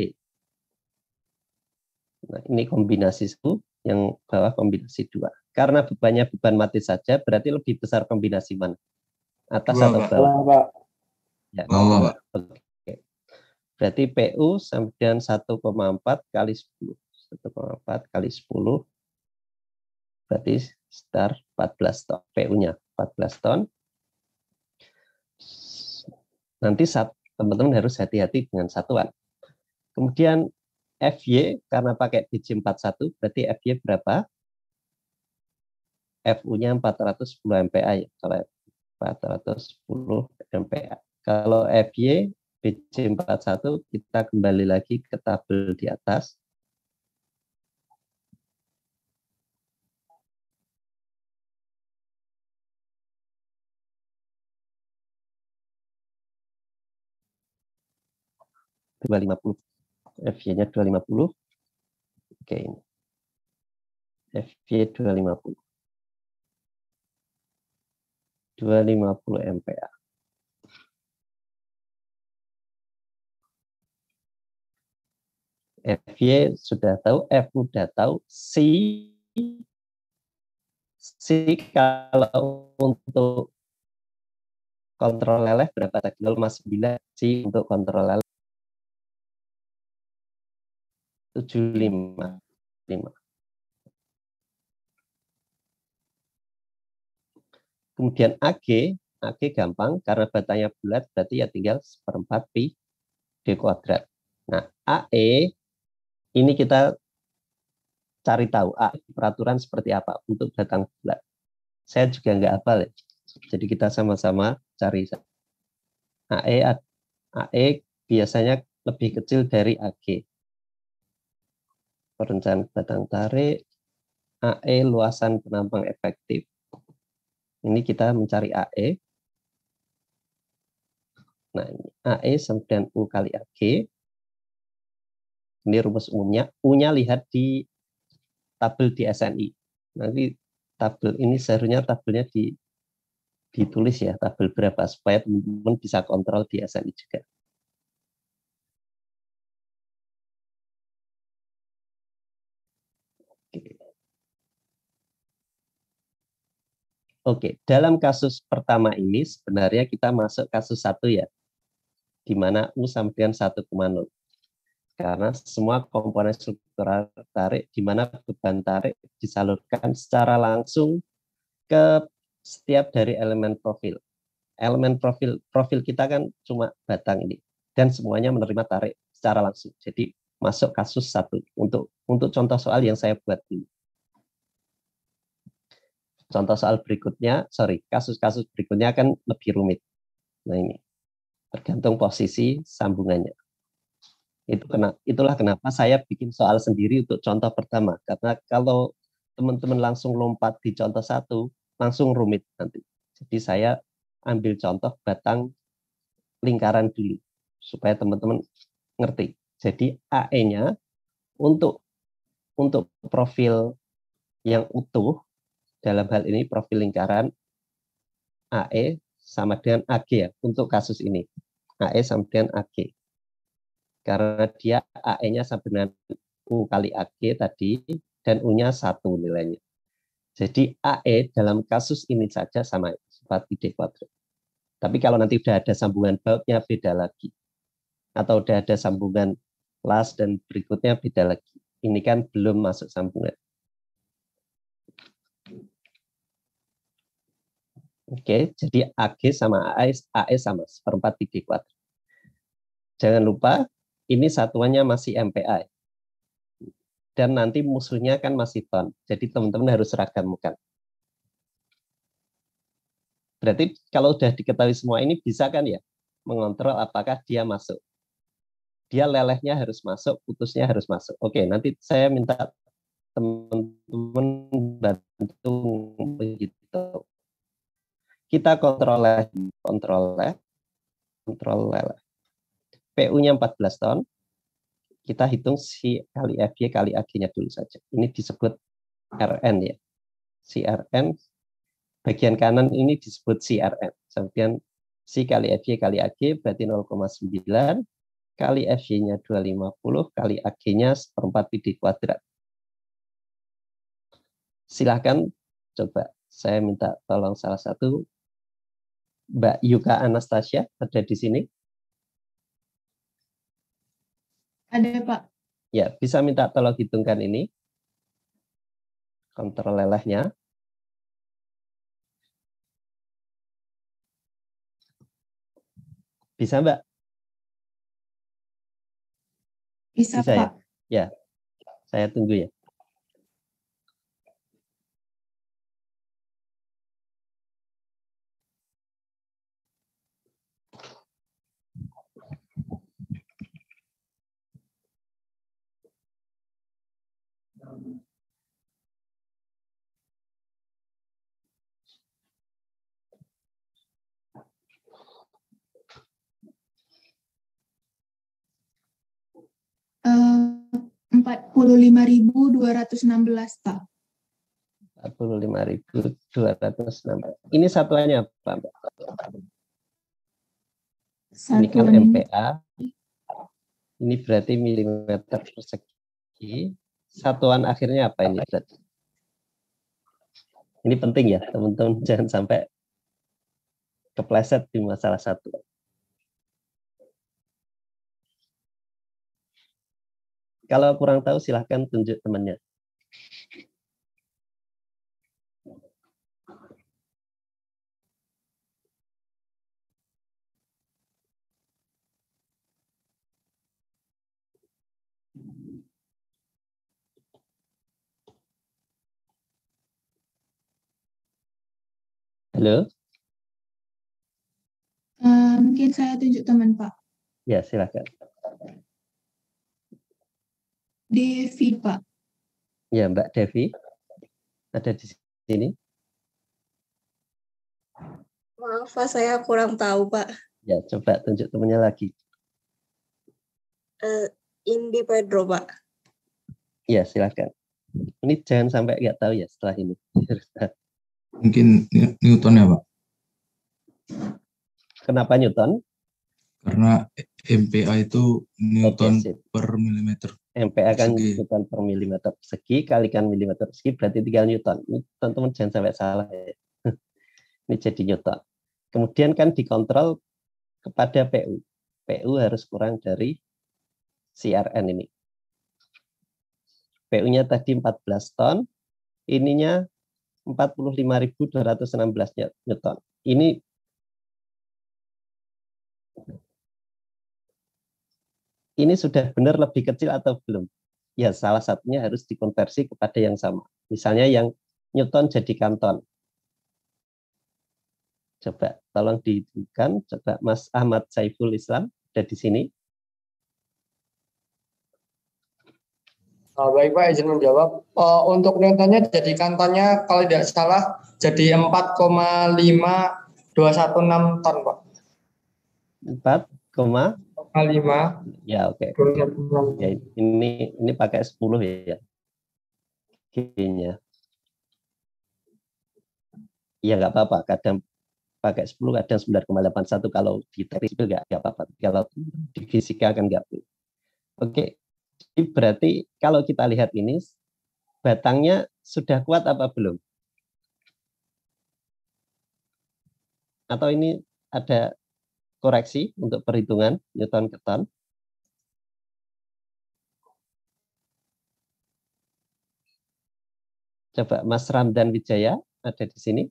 Nah, ini kombinasi 1, yang bawah kombinasi 2. Karena bebannya beban mati saja, berarti lebih besar kombinasi mana? Atas atau bawah? Pak. Ya. Bawah, Pak. Oke. Berarti PU sama dengan 1,4 kali 10. 1,4 kali 10. Berarti sekitar 14 ton. PU-nya 14 ton. Nanti teman-teman harus hati-hati dengan satuan. Kemudian FY, karena pakai BJ41, berarti FY berapa? FU-nya 410 MPa. Ya. Kalau 410 MPa. Kalau FY BJ41, kita kembali lagi ke tabel di atas. FY-nya 250. Oke, ini. FY 250. 250 MPa. FY sudah tahu, F sudah tahu, C kalau untuk kontrol leleh berapa tadi? 0,9. C untuk kontrol leleh 755. Kemudian AG gampang karena batanya bulat, berarti ya tinggal 1/4 pi D kuadrat. Nah, AE ini kita cari tahu peraturan seperti apa untuk batang bulat. Saya juga nggak hafal ya. Jadi kita sama-sama cari. AE biasanya lebih kecil dari AG. Perencanaan batang tarik, AE luasan penampang efektif. Ini kita mencari AE. Nah, ini AE sama dengan U kali AG. Ini rumus umumnya. U-nya lihat di tabel di SNI. Nanti tabel ini seharusnya tabelnya ditulis ya, tabel berapa, supaya teman-teman bisa kontrol di SNI juga. Oke, dalam kasus pertama ini sebenarnya kita masuk kasus 1 ya, di mana U sama dengan 1,0. Karena semua komponen struktural tarik, di mana beban tarik disalurkan secara langsung ke setiap dari elemen profil. Elemen profil kita kan cuma batang ini, dan semuanya menerima tarik secara langsung. Jadi masuk kasus 1 untuk contoh soal yang saya buat ini. Contoh soal berikutnya, kasus-kasus berikutnya akan lebih rumit. Nah ini, tergantung posisi sambungannya. Itulah kenapa saya bikin soal sendiri untuk contoh pertama. Karena kalau teman-teman langsung lompat di contoh 1, langsung rumit nanti. Jadi saya ambil contoh batang lingkaran dulu, supaya teman-teman ngerti. Jadi AE-nya untuk profil yang utuh, dalam hal ini profil lingkaran, AE sama dengan AG ya untuk kasus ini. AE sama dengan AG. Karena dia AE-nya sama dengan U kali AG tadi, dan U-nya 1 nilainya. Jadi AE dalam kasus ini saja sama seperti D kuadrat. Tapi kalau nanti udah ada sambungan bautnya beda lagi. Atau udah ada sambungan las dan berikutnya beda lagi. Ini kan belum masuk sambungan. Oke, jadi AG sama AE sama seperempat pi D kuadrat. Jangan lupa, ini satuannya masih MPa. Dan nanti musuhnya kan masih ton. Jadi teman-teman harus ragamkan. Berarti kalau sudah diketahui semua ini bisa kan ya mengontrol apakah dia masuk. Dia lelehnya harus masuk, putusnya harus masuk. Oke, nanti saya minta teman-teman bantu begitu. Kita kontrol leleh. PU-nya 14 ton. Kita hitung si kali FY kali AG-nya dulu saja. Ini disebut RN ya. Si RN bagian kanan ini disebut CRN. Kemudian si kali FY kali AG berarti 0,9 kali FY-nya 250 kali AG-nya seperempat pi D kuadrat. Silahkan coba saya minta tolong salah satu Mbak Yuka Anastasia ada di sini. Ada, Pak. Ya, bisa minta tolong hitungkan ini. Kontrol lelehnya. Bisa, Mbak? Bisa, Pak. Ya, saya tunggu ya. Uh, 45.216, Pak. 45.216. Ini satuannya apa, Mbak? Ini kan Satuan MPa. Ini berarti milimeter persegi. Satuan akhirnya apa ini berarti? Ini penting ya, teman-teman jangan sampai kepleset di masalah satu. Kalau kurang tahu silahkan tunjuk temannya. Halo? Mungkin saya tunjuk teman, Pak. Ya, silakan. Devi, Pak. Ya, Mbak Devi. Ada di sini. Maaf, Pak, saya kurang tahu, Pak. Ya, coba tunjuk temannya lagi. Indi Pedro, Pak. Ya, silakan. Ini jangan sampai nggak tahu ya setelah ini. Mungkin Newton ya, Pak? Kenapa Newton? Karena MPa itu Newton per milimeter. MPa kan persegi. Newton per milimeter persegi, kalikan milimeter persegi berarti 3 Newton. Ini teman-teman jangan sampai salah ya. Ini jadi Newton. Kemudian kan dikontrol kepada PU. PU harus kurang dari CRN ini. PU-nya tadi 14 ton, ininya 45.216 Newton. Ini sudah benar lebih kecil atau belum? Ya, salah satunya harus dikonversi kepada yang sama. Misalnya yang Newton jadikan ton. Coba tolong dihitungkan. Coba Mas Ahmad Saiful Islam ada di sini. Baik Pak, izin menjawab. Untuk Newtonnya jadikan tonnya kalau tidak salah jadi 4,5216 ton Pak. 4,5. Ya oke. Ya, ini pakai 10 ya. G-nya. Ya nggak apa-apa. Kadang pakai 10, kadang 9,81. Kalau di teknik sipil nggak apa-apa. Kalau di fisika kan nggak boleh. Oke, jadi berarti kalau kita lihat ini, batangnya sudah kuat apa belum? Atau ini ada koreksi untuk perhitungan Newton ke ton? Coba Mas Ramdan Wijaya ada di sini.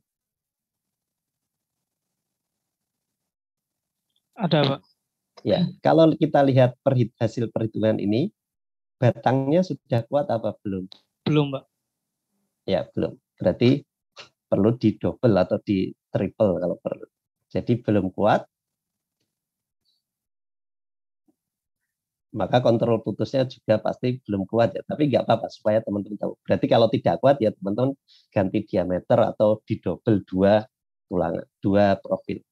Ada, Pak. Ya, kalau kita lihat hasil perhitungan ini, batangnya sudah kuat apa belum? Belum, Pak. Ya, belum. Berarti perlu di double atau di triple kalau perlu. Jadi belum kuat, maka kontrol putusnya juga pasti belum kuat ya. Tapi nggak apa-apa supaya teman-teman tahu. Berarti kalau tidak kuat ya teman-teman ganti diameter atau di double 2 tulangan, 2 profil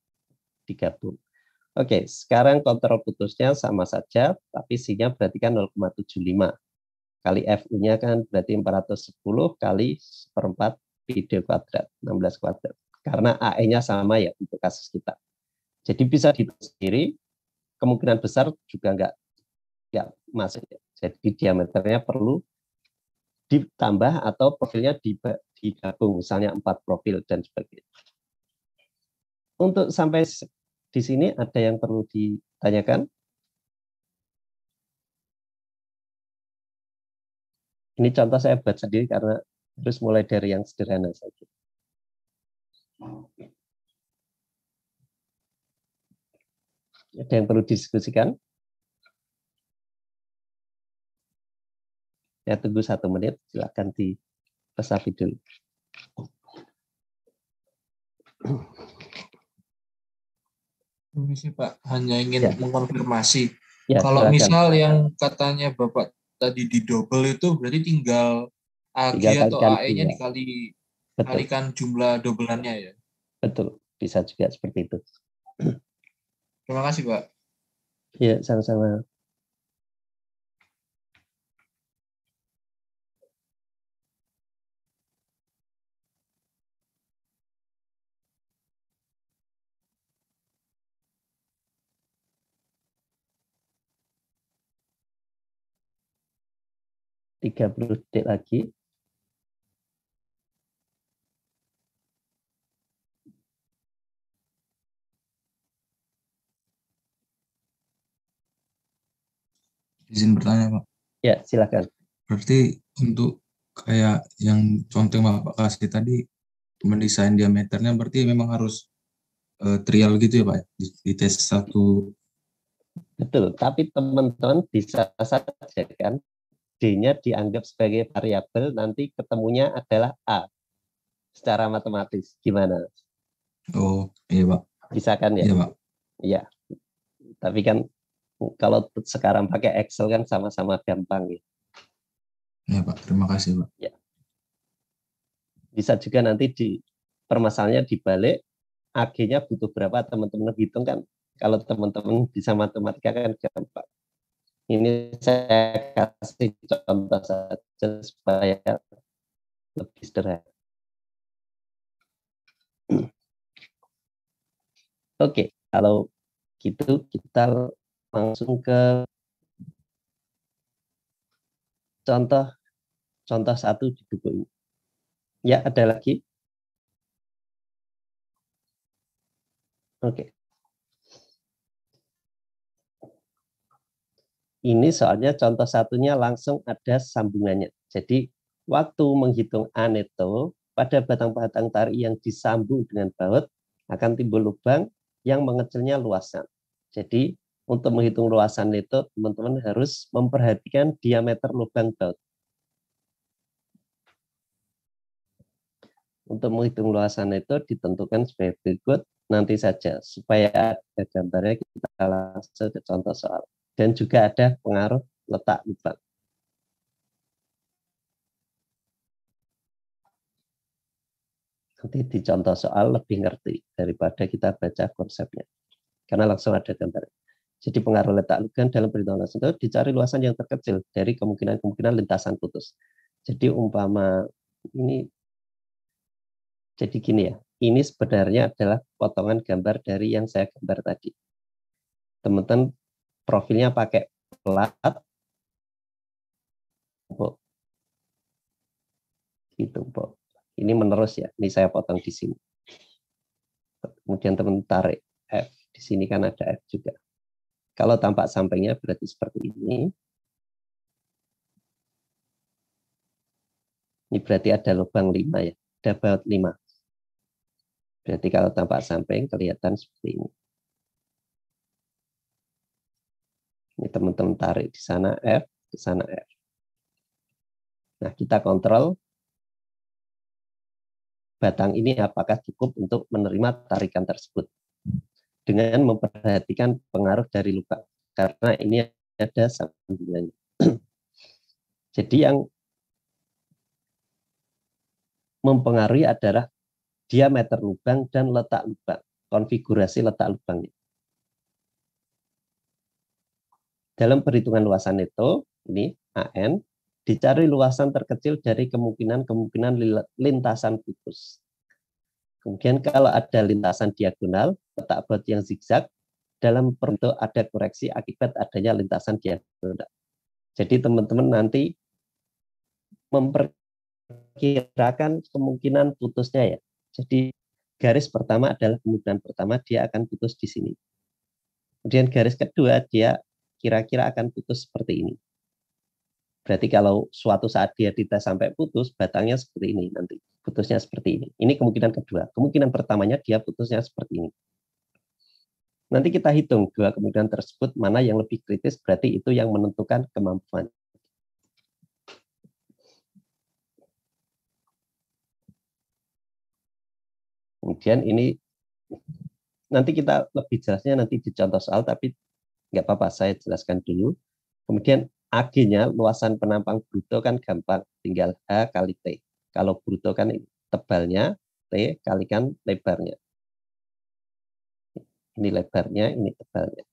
digabung. Oke, sekarang kontrol putusnya sama saja, tapi C-nya berarti kan 0,75. Kali FU-nya kan berarti 410 kali 1/4 pi/d kuadrat, 16 kuadrat. Karena AE-nya sama ya untuk kasus kita. Jadi bisa dihitung sendiri, kemungkinan besar juga nggak masuk. Jadi diameternya perlu ditambah atau profilnya digabung, misalnya 4 profil dan sebagainya. Untuk sampai di sini ada yang perlu ditanyakan? Ini contoh saya buat sendiri karena harus mulai dari yang sederhana saja. Ada yang perlu didiskusikan? Ya, tunggu 1 menit, silakan diresapi dulu. Permisi Pak, hanya ingin mengkonfirmasi. Ya, kalau silakan. misal yang katanya Bapak tadi di double itu berarti tinggal AG atau AE-nya dikalikan jumlah dobelannya ya? Betul, bisa juga seperti itu. Terima kasih Pak. Ya, sama-sama. Tiga detik lagi. Izin bertanya Pak. Ya, silakan. Berarti untuk kayak yang contoh yang Bapak kasih tadi, mendesain diameternya berarti memang harus trial gitu ya Pak? Di tes satu. Betul, tapi teman-teman bisa saja kan D-nya dianggap sebagai variabel, nanti ketemunya adalah A secara matematis. Gimana? Oh, iya Pak. Bisa kan ya? Iya Pak. Iya. Tapi kan kalau sekarang pakai Excel kan sama-sama gampang ya. Iya Pak, terima kasih Pak. Ya. Bisa juga nanti permasalahannya dibalik, AG-nya butuh berapa teman-teman hitung kan. Kalau teman-teman bisa matematika kan gampang. Ini saya kasih contoh saja supaya lebih sederhana. Oke, kalau gitu kita langsung ke contoh 1 di buku ini. Ya, ada lagi? Oke. Ini soalnya contoh satunya langsung ada sambungannya. Jadi waktu menghitung aneto pada batang-batang tari yang disambung dengan baut akan timbul lubang yang mengecilnya luasan. Jadi untuk menghitung luasan itu teman-teman harus memperhatikan diameter lubang baut. Untuk menghitung luasan itu ditentukan sebagai berikut, nanti saja supaya ada gambarnya kita langsung ke contoh soal. Dan juga ada pengaruh letak lubang. Nanti di contoh soal lebih ngerti daripada kita baca konsepnya. Karena langsung ada gambarnya. Jadi pengaruh letak lubang dalam perhitungan luasan itu dicari luasan yang terkecil dari kemungkinan lintasan putus. Jadi umpama ini, jadi gini ya, ini sebenarnya adalah potongan gambar dari yang saya gambar tadi. Teman-teman profilnya pakai plat, gitu, Bo. Ini menerus ya. Ini saya potong di sini. Kemudian teman tarik F. Di sini kan ada F juga. Kalau tampak sampingnya berarti seperti ini. Ini berarti ada lubang 5 ya. Ada baut 5. Berarti kalau tampak samping kelihatan seperti ini. Ini teman-teman tarik di sana F, di sana F. Nah, kita kontrol batang ini apakah cukup untuk menerima tarikan tersebut. Dengan memperhatikan pengaruh dari lubang. Karena ini ada sambungannya. Jadi yang mempengaruhi adalah diameter lubang dan letak lubang. Konfigurasi letak lubangnya. Dalam perhitungan luasan itu, ini AN, dicari luasan terkecil dari kemungkinan lintasan putus. Kemudian kalau ada lintasan diagonal, letak baut yang zigzag, dalam bentuk ada koreksi akibat adanya lintasan diagonal. Jadi teman-teman nanti memperkirakan kemungkinan putusnya ya. Jadi garis pertama adalah kemungkinan pertama dia akan putus di sini. Kemudian garis kedua dia kira-kira akan putus seperti ini. Berarti kalau suatu saat dia dites sampai putus, batangnya seperti ini nanti. Putusnya seperti ini. Ini kemungkinan kedua. Kemungkinan pertamanya dia putusnya seperti ini. Nanti kita hitung dua kemungkinan tersebut mana yang lebih kritis, berarti itu yang menentukan kemampuan. Kemudian ini nanti kita lebih jelasnya nanti di contoh soal, tapi nggak apa-apa, saya jelaskan dulu. Kemudian AG-nya, luasan penampang bruto kan gampang, tinggal H kali T. Kalau bruto kan tebalnya, T kalikan lebarnya. Ini lebarnya, ini tebalnya.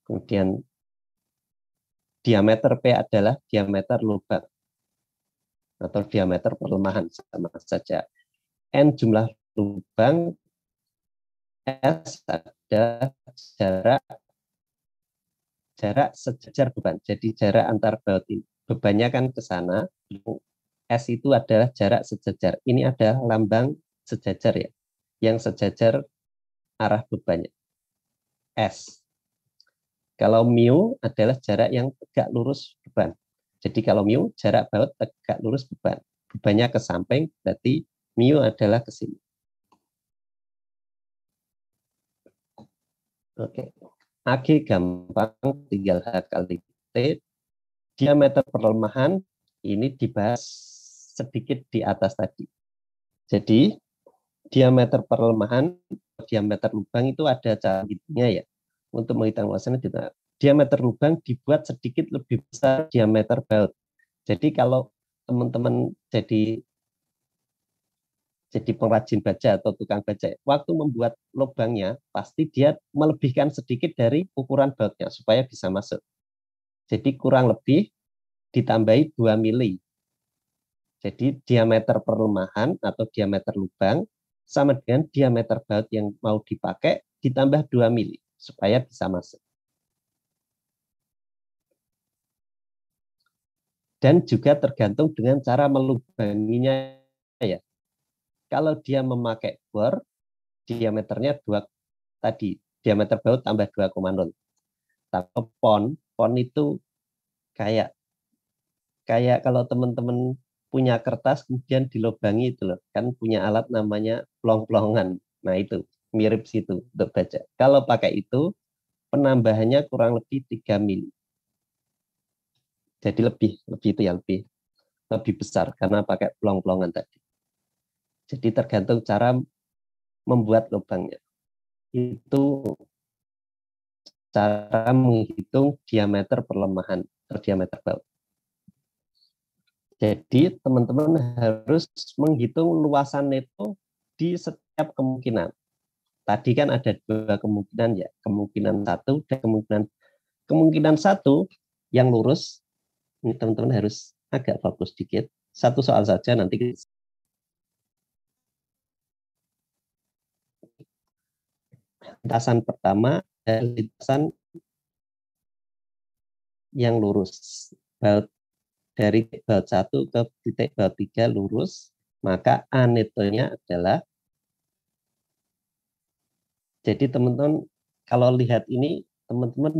Kemudian diameter P adalah diameter lubang atau diameter perlemahan, sama saja. N jumlah lubang, S ada jarak sejajar beban. Jadi jarak antar baut ini. Bebannya kan ke sana. S itu adalah jarak sejajar. Ini ada lambang sejajar ya. Yang sejajar arah bebannya. S. Kalau mu adalah jarak yang tegak lurus beban. Jadi kalau mu jarak baut tegak lurus beban. Bebannya ke samping, berarti mu adalah ke sini. Oke. AG gampang, tinggal H kali T. Diameter perlemahan ini dibahas sedikit di atas tadi. Jadi diameter perlemahan, diameter lubang itu ada cara hitungnya ya. Untuk menghitung luasannya, diameter lubang dibuat sedikit lebih besar diameter baut. Jadi kalau teman-teman jadi pengrajin baja atau tukang baja, waktu membuat lubangnya pasti dia melebihkan sedikit dari ukuran bautnya supaya bisa masuk. Jadi kurang lebih ditambahi 2 mili. Jadi diameter perlemahan atau diameter lubang sama dengan diameter baut yang mau dipakai ditambah 2 mili supaya bisa masuk. Dan juga tergantung dengan cara melubanginya ya. Kalau dia memakai bor, diameternya 2 tadi, diameter baut tambah 2,0. Tapi pon itu kayak kalau teman-teman punya kertas kemudian dilubangi itu loh, kan punya alat namanya plong-plongan. Nah itu mirip situ untuk baca. Kalau pakai itu penambahannya kurang lebih 3 mili. Jadi lebih itu yang lebih besar karena pakai plong-plongan tadi. Jadi tergantung cara membuat lubangnya. Itu cara menghitung diameter perlemahan atau diameter baut. Jadi teman-teman harus menghitung luasan neto di setiap kemungkinan. Tadi kan ada 2 kemungkinan ya, kemungkinan 1 dan kemungkinan 1 yang lurus. Ini teman-teman harus agak fokus sedikit. Satu soal saja nanti. Lintasan pertama adalah lintasan yang lurus. Dari baut 1 ke titik baut 3 lurus, maka anetonya adalah, jadi teman-teman kalau lihat ini, teman-teman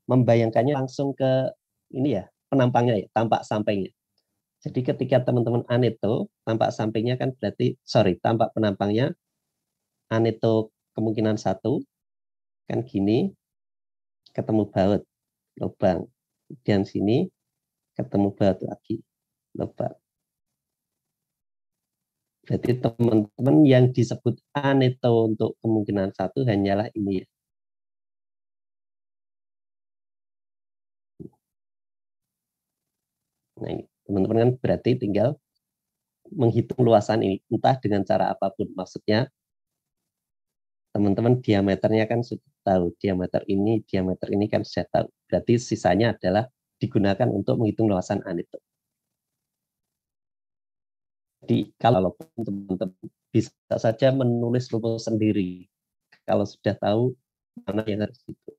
membayangkannya langsung ke ini ya, penampangnya ya, tampak sampingnya. Jadi ketika teman-teman aneto, tampak sampingnya kan berarti, tampak penampangnya, aneto kemungkinan 1, kan gini, ketemu baut, lubang. Kemudian sini, ketemu baut lagi, lubang. Berarti teman-teman yang disebut aneto untuk kemungkinan 1 hanyalah ini ya. Nah, teman-teman kan berarti tinggal menghitung luasan ini, entah dengan cara apapun. Maksudnya, teman-teman diameternya kan sudah tahu, diameter ini kan sudah tahu. Berarti sisanya adalah digunakan untuk menghitung luasan aneto. Jadi kalau teman-teman bisa saja menulis rumus sendiri, kalau sudah tahu mana yang harus itu.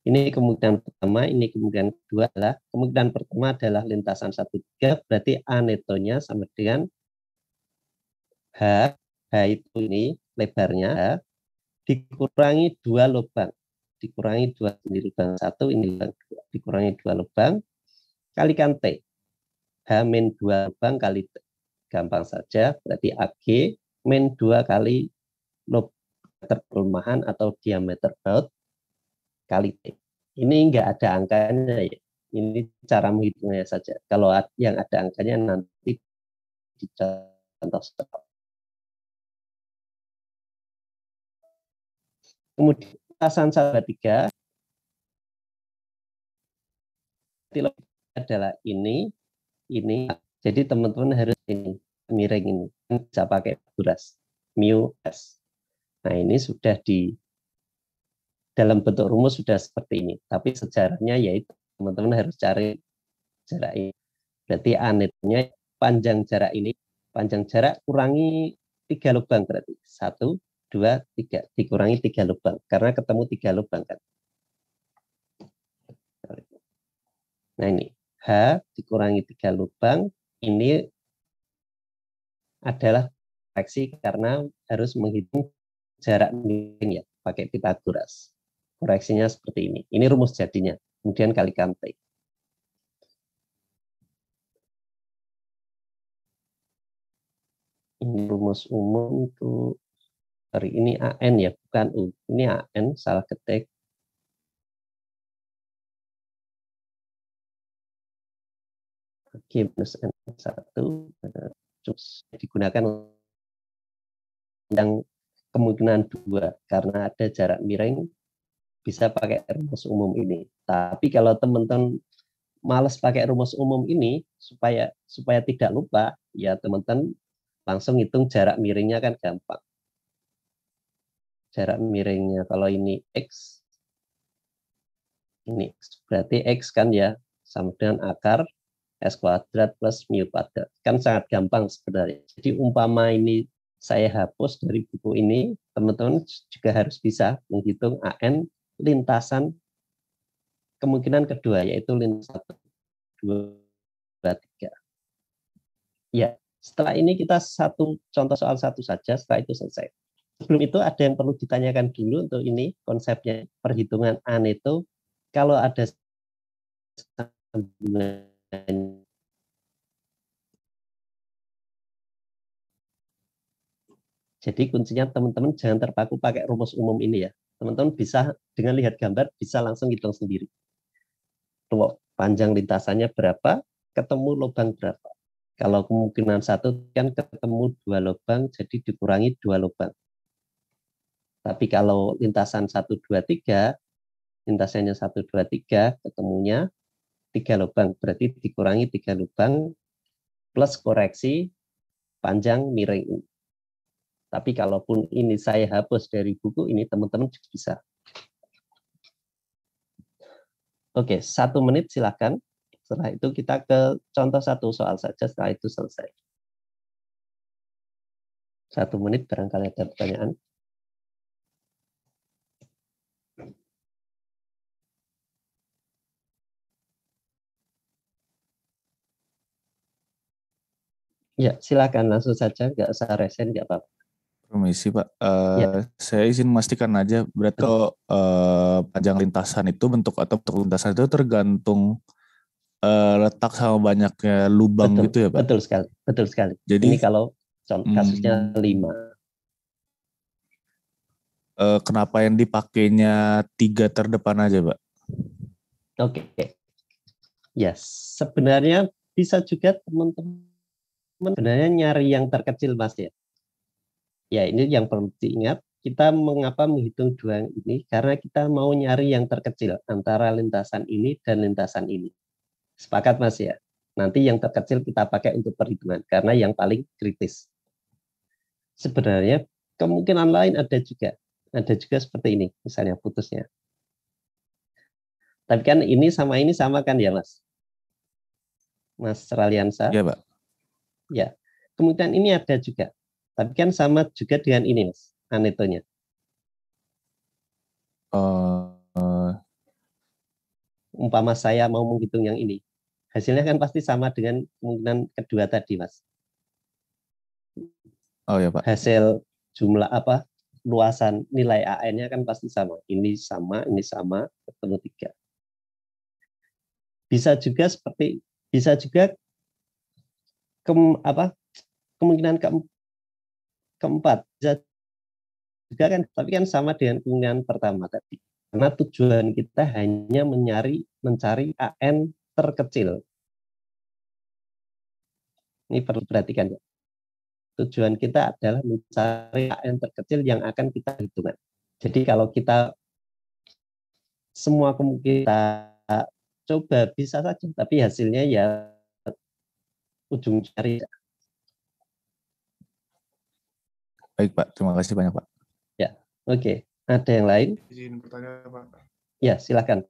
Ini kemungkinan pertama, ini kemungkinan kedua adalah, kemungkinan pertama adalah lintasan 1-3, berarti anetonya sama dengan H itu ini lebarnya H, dikurangi 2 lubang. Dikurangi 2, ini lubang 1, ini lubang 2. Dikurangi 2 lubang, kalikan T. H min 2 lubang kali T. Gampang saja, berarti AG min 2 kali meter pelemahan atau diameter baut kali T. Ini enggak ada angkanya ya. Ini cara menghitungnya saja. Kalau yang ada angkanya nanti di contoh step. Kemudian lintasan 1-3 adalah ini. Jadi teman-teman harus ini miring ini bisa pakai duras mu s. Nah ini sudah di dalam bentuk rumus sudah seperti ini. Tapi sejarahnya yaitu teman-teman harus cari jarak ini. Berarti anetnya panjang jarak ini, panjang jarak kurangi 3 lubang berarti 1, 2, 3 dikurangi 3 lubang karena ketemu 3 lubang kan. Nah ini H dikurangi 3 lubang, ini adalah koreksi karena harus menghitung jarak miring ya, pakai Pythagoras. Koreksinya seperti ini. Ini rumus jadinya. Kemudian kalikan T. Ini rumus umum untuk hari ini AN ya, bukan U. Ini AN, salah ketik. G minus N1 digunakan yang kemungkinan 2 karena ada jarak miring bisa pakai rumus umum ini. Tapi kalau teman-teman malas pakai rumus umum ini supaya tidak lupa, ya teman-teman langsung hitung jarak miringnya kan gampang. Jarak miringnya kalau ini X, ini X, berarti X kan ya sama dengan akar S kuadrat plus mu kuadrat. Kan sangat gampang sebenarnya. Jadi umpama ini saya hapus dari buku ini, teman-teman juga harus bisa menghitung AN lintasan kemungkinan kedua, yaitu lintasan 1, 2, 3. Ya, setelah ini kita satu contoh soal satu saja, setelah itu selesai. Sebelum itu ada yang perlu ditanyakan dulu untuk ini konsepnya perhitungan aneto. Kalau ada sambungan jadi kuncinya teman-teman jangan terpaku pakai rumus umum ini ya. Teman-teman bisa dengan lihat gambar bisa langsung hitung sendiri. Tuh, panjang lintasannya berapa, ketemu lubang berapa. Kalau kemungkinan 1 kan ketemu 2 lubang, jadi dikurangi 2 lubang. Tapi kalau lintasan 1, 2, 3, lintasannya 1, 2, 3, ketemunya 3 lubang. Berarti dikurangi 3 lubang plus koreksi panjang miring ini. Tapi kalaupun ini saya hapus dari buku ini, teman-teman juga bisa. Oke, 1 menit silakan. Setelah itu kita ke contoh satu soal saja, setelah itu selesai. 1 menit barangkali ada pertanyaan. Ya, silakan langsung saja, nggak usah resen, nggak apa-apa. Permisi Pak, saya izin memastikan aja, berarti kalau panjang lintasan itu bentuk lintasan itu tergantung letak sama banyaknya lubang gitu ya Pak? Betul sekali, betul sekali. Jadi, ini kalau kasusnya 5. Kenapa yang dipakainya 3 terdepan aja Pak? Oke. Ya, sebenarnya bisa juga teman-teman sebenarnya nyari yang terkecil Mas ya. Ya, ini yang perlu diingat. Kita mengapa menghitung 2 ini? Karena kita mau nyari yang terkecil antara lintasan ini dan lintasan ini. Sepakat Mas ya? Nanti yang terkecil kita pakai untuk perhitungan karena yang paling kritis. Sebenarnya kemungkinan lain ada juga. Ada juga seperti ini, misalnya putusnya. Tapi kan ini sama kan ya Mas? Mas Raliansa? Iya Pak. Ya, kemudian ini ada juga. Tapi kan sama juga dengan ini Mas, anetonya. Umpama saya mau menghitung yang ini. Hasilnya kan pasti sama dengan kemungkinan kedua tadi Mas. Oh ya Pak. Hasil jumlah luasan nilai AN-nya kan pasti sama. Ini sama, ketemu 3. Bisa juga kemungkinan keempat bisa juga kan, tapi kan sama dengan kemungkinan pertama tadi. Karena tujuan kita hanya mencari AN terkecil. Ini perlu perhatikan ya. Tujuan kita adalah mencari AN terkecil yang akan kita hitungkan. Jadi kalau kita semua kemungkinan kita coba bisa saja, tapi hasilnya ya ujung cari. Baik Pak, terima kasih banyak Pak. Ya, oke. Ada yang lain? Izin bertanya Pak. Ya, silakan.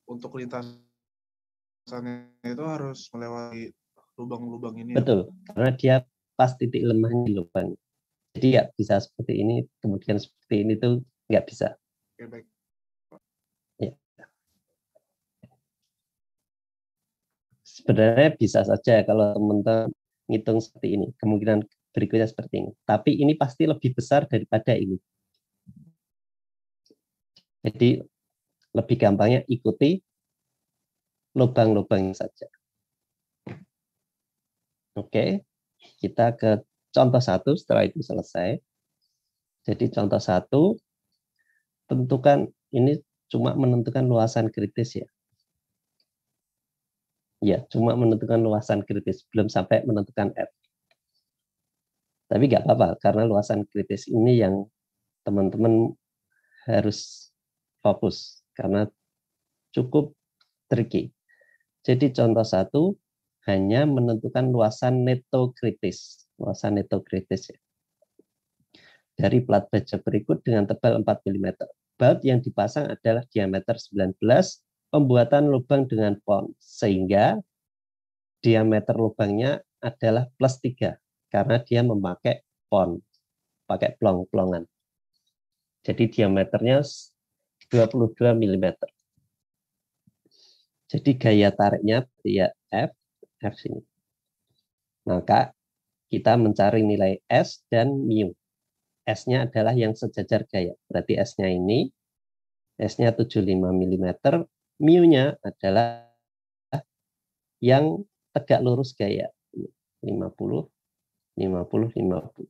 Untuk lintasannya itu harus melewati lubang-lubang ini. Betul, ya, karena dia pas titik lemahnya di lubang. Jadi ya bisa seperti ini, kemudian seperti ini tuh nggak bisa. Oke, baik. Ya. Sebenarnya bisa saja kalau teman-teman ngitung seperti ini, kemungkinan berikutnya seperti ini. Tapi ini pasti lebih besar daripada ini. Jadi lebih gampangnya ikuti lubang-lubang saja. Oke, kita ke contoh 1 setelah itu selesai. Jadi contoh 1, tentukan ini cuma menentukan luasan kritis ya. Ya, cuma menentukan luasan kritis, belum sampai menentukan F. Tapi nggak apa-apa, karena luasan kritis ini yang teman-teman harus fokus, karena cukup tricky. Jadi contoh 1, hanya menentukan luasan neto kritis. Luasan neto kritis ya. Dari plat baja berikut dengan tebal 4 mm. Baut yang dipasang adalah diameter 19, pembuatan lubang dengan pon, sehingga diameter lubangnya adalah +3, karena dia memakai pon, pakai plong-plongan. Jadi diameternya 22 mm. Jadi gaya tariknya ya F sini. Maka kita mencari nilai S dan mu. S-nya adalah yang sejajar gaya. Berarti S-nya ini, S-nya 75 mm, mu-nya adalah yang tegak lurus gaya. 50, 50, 50.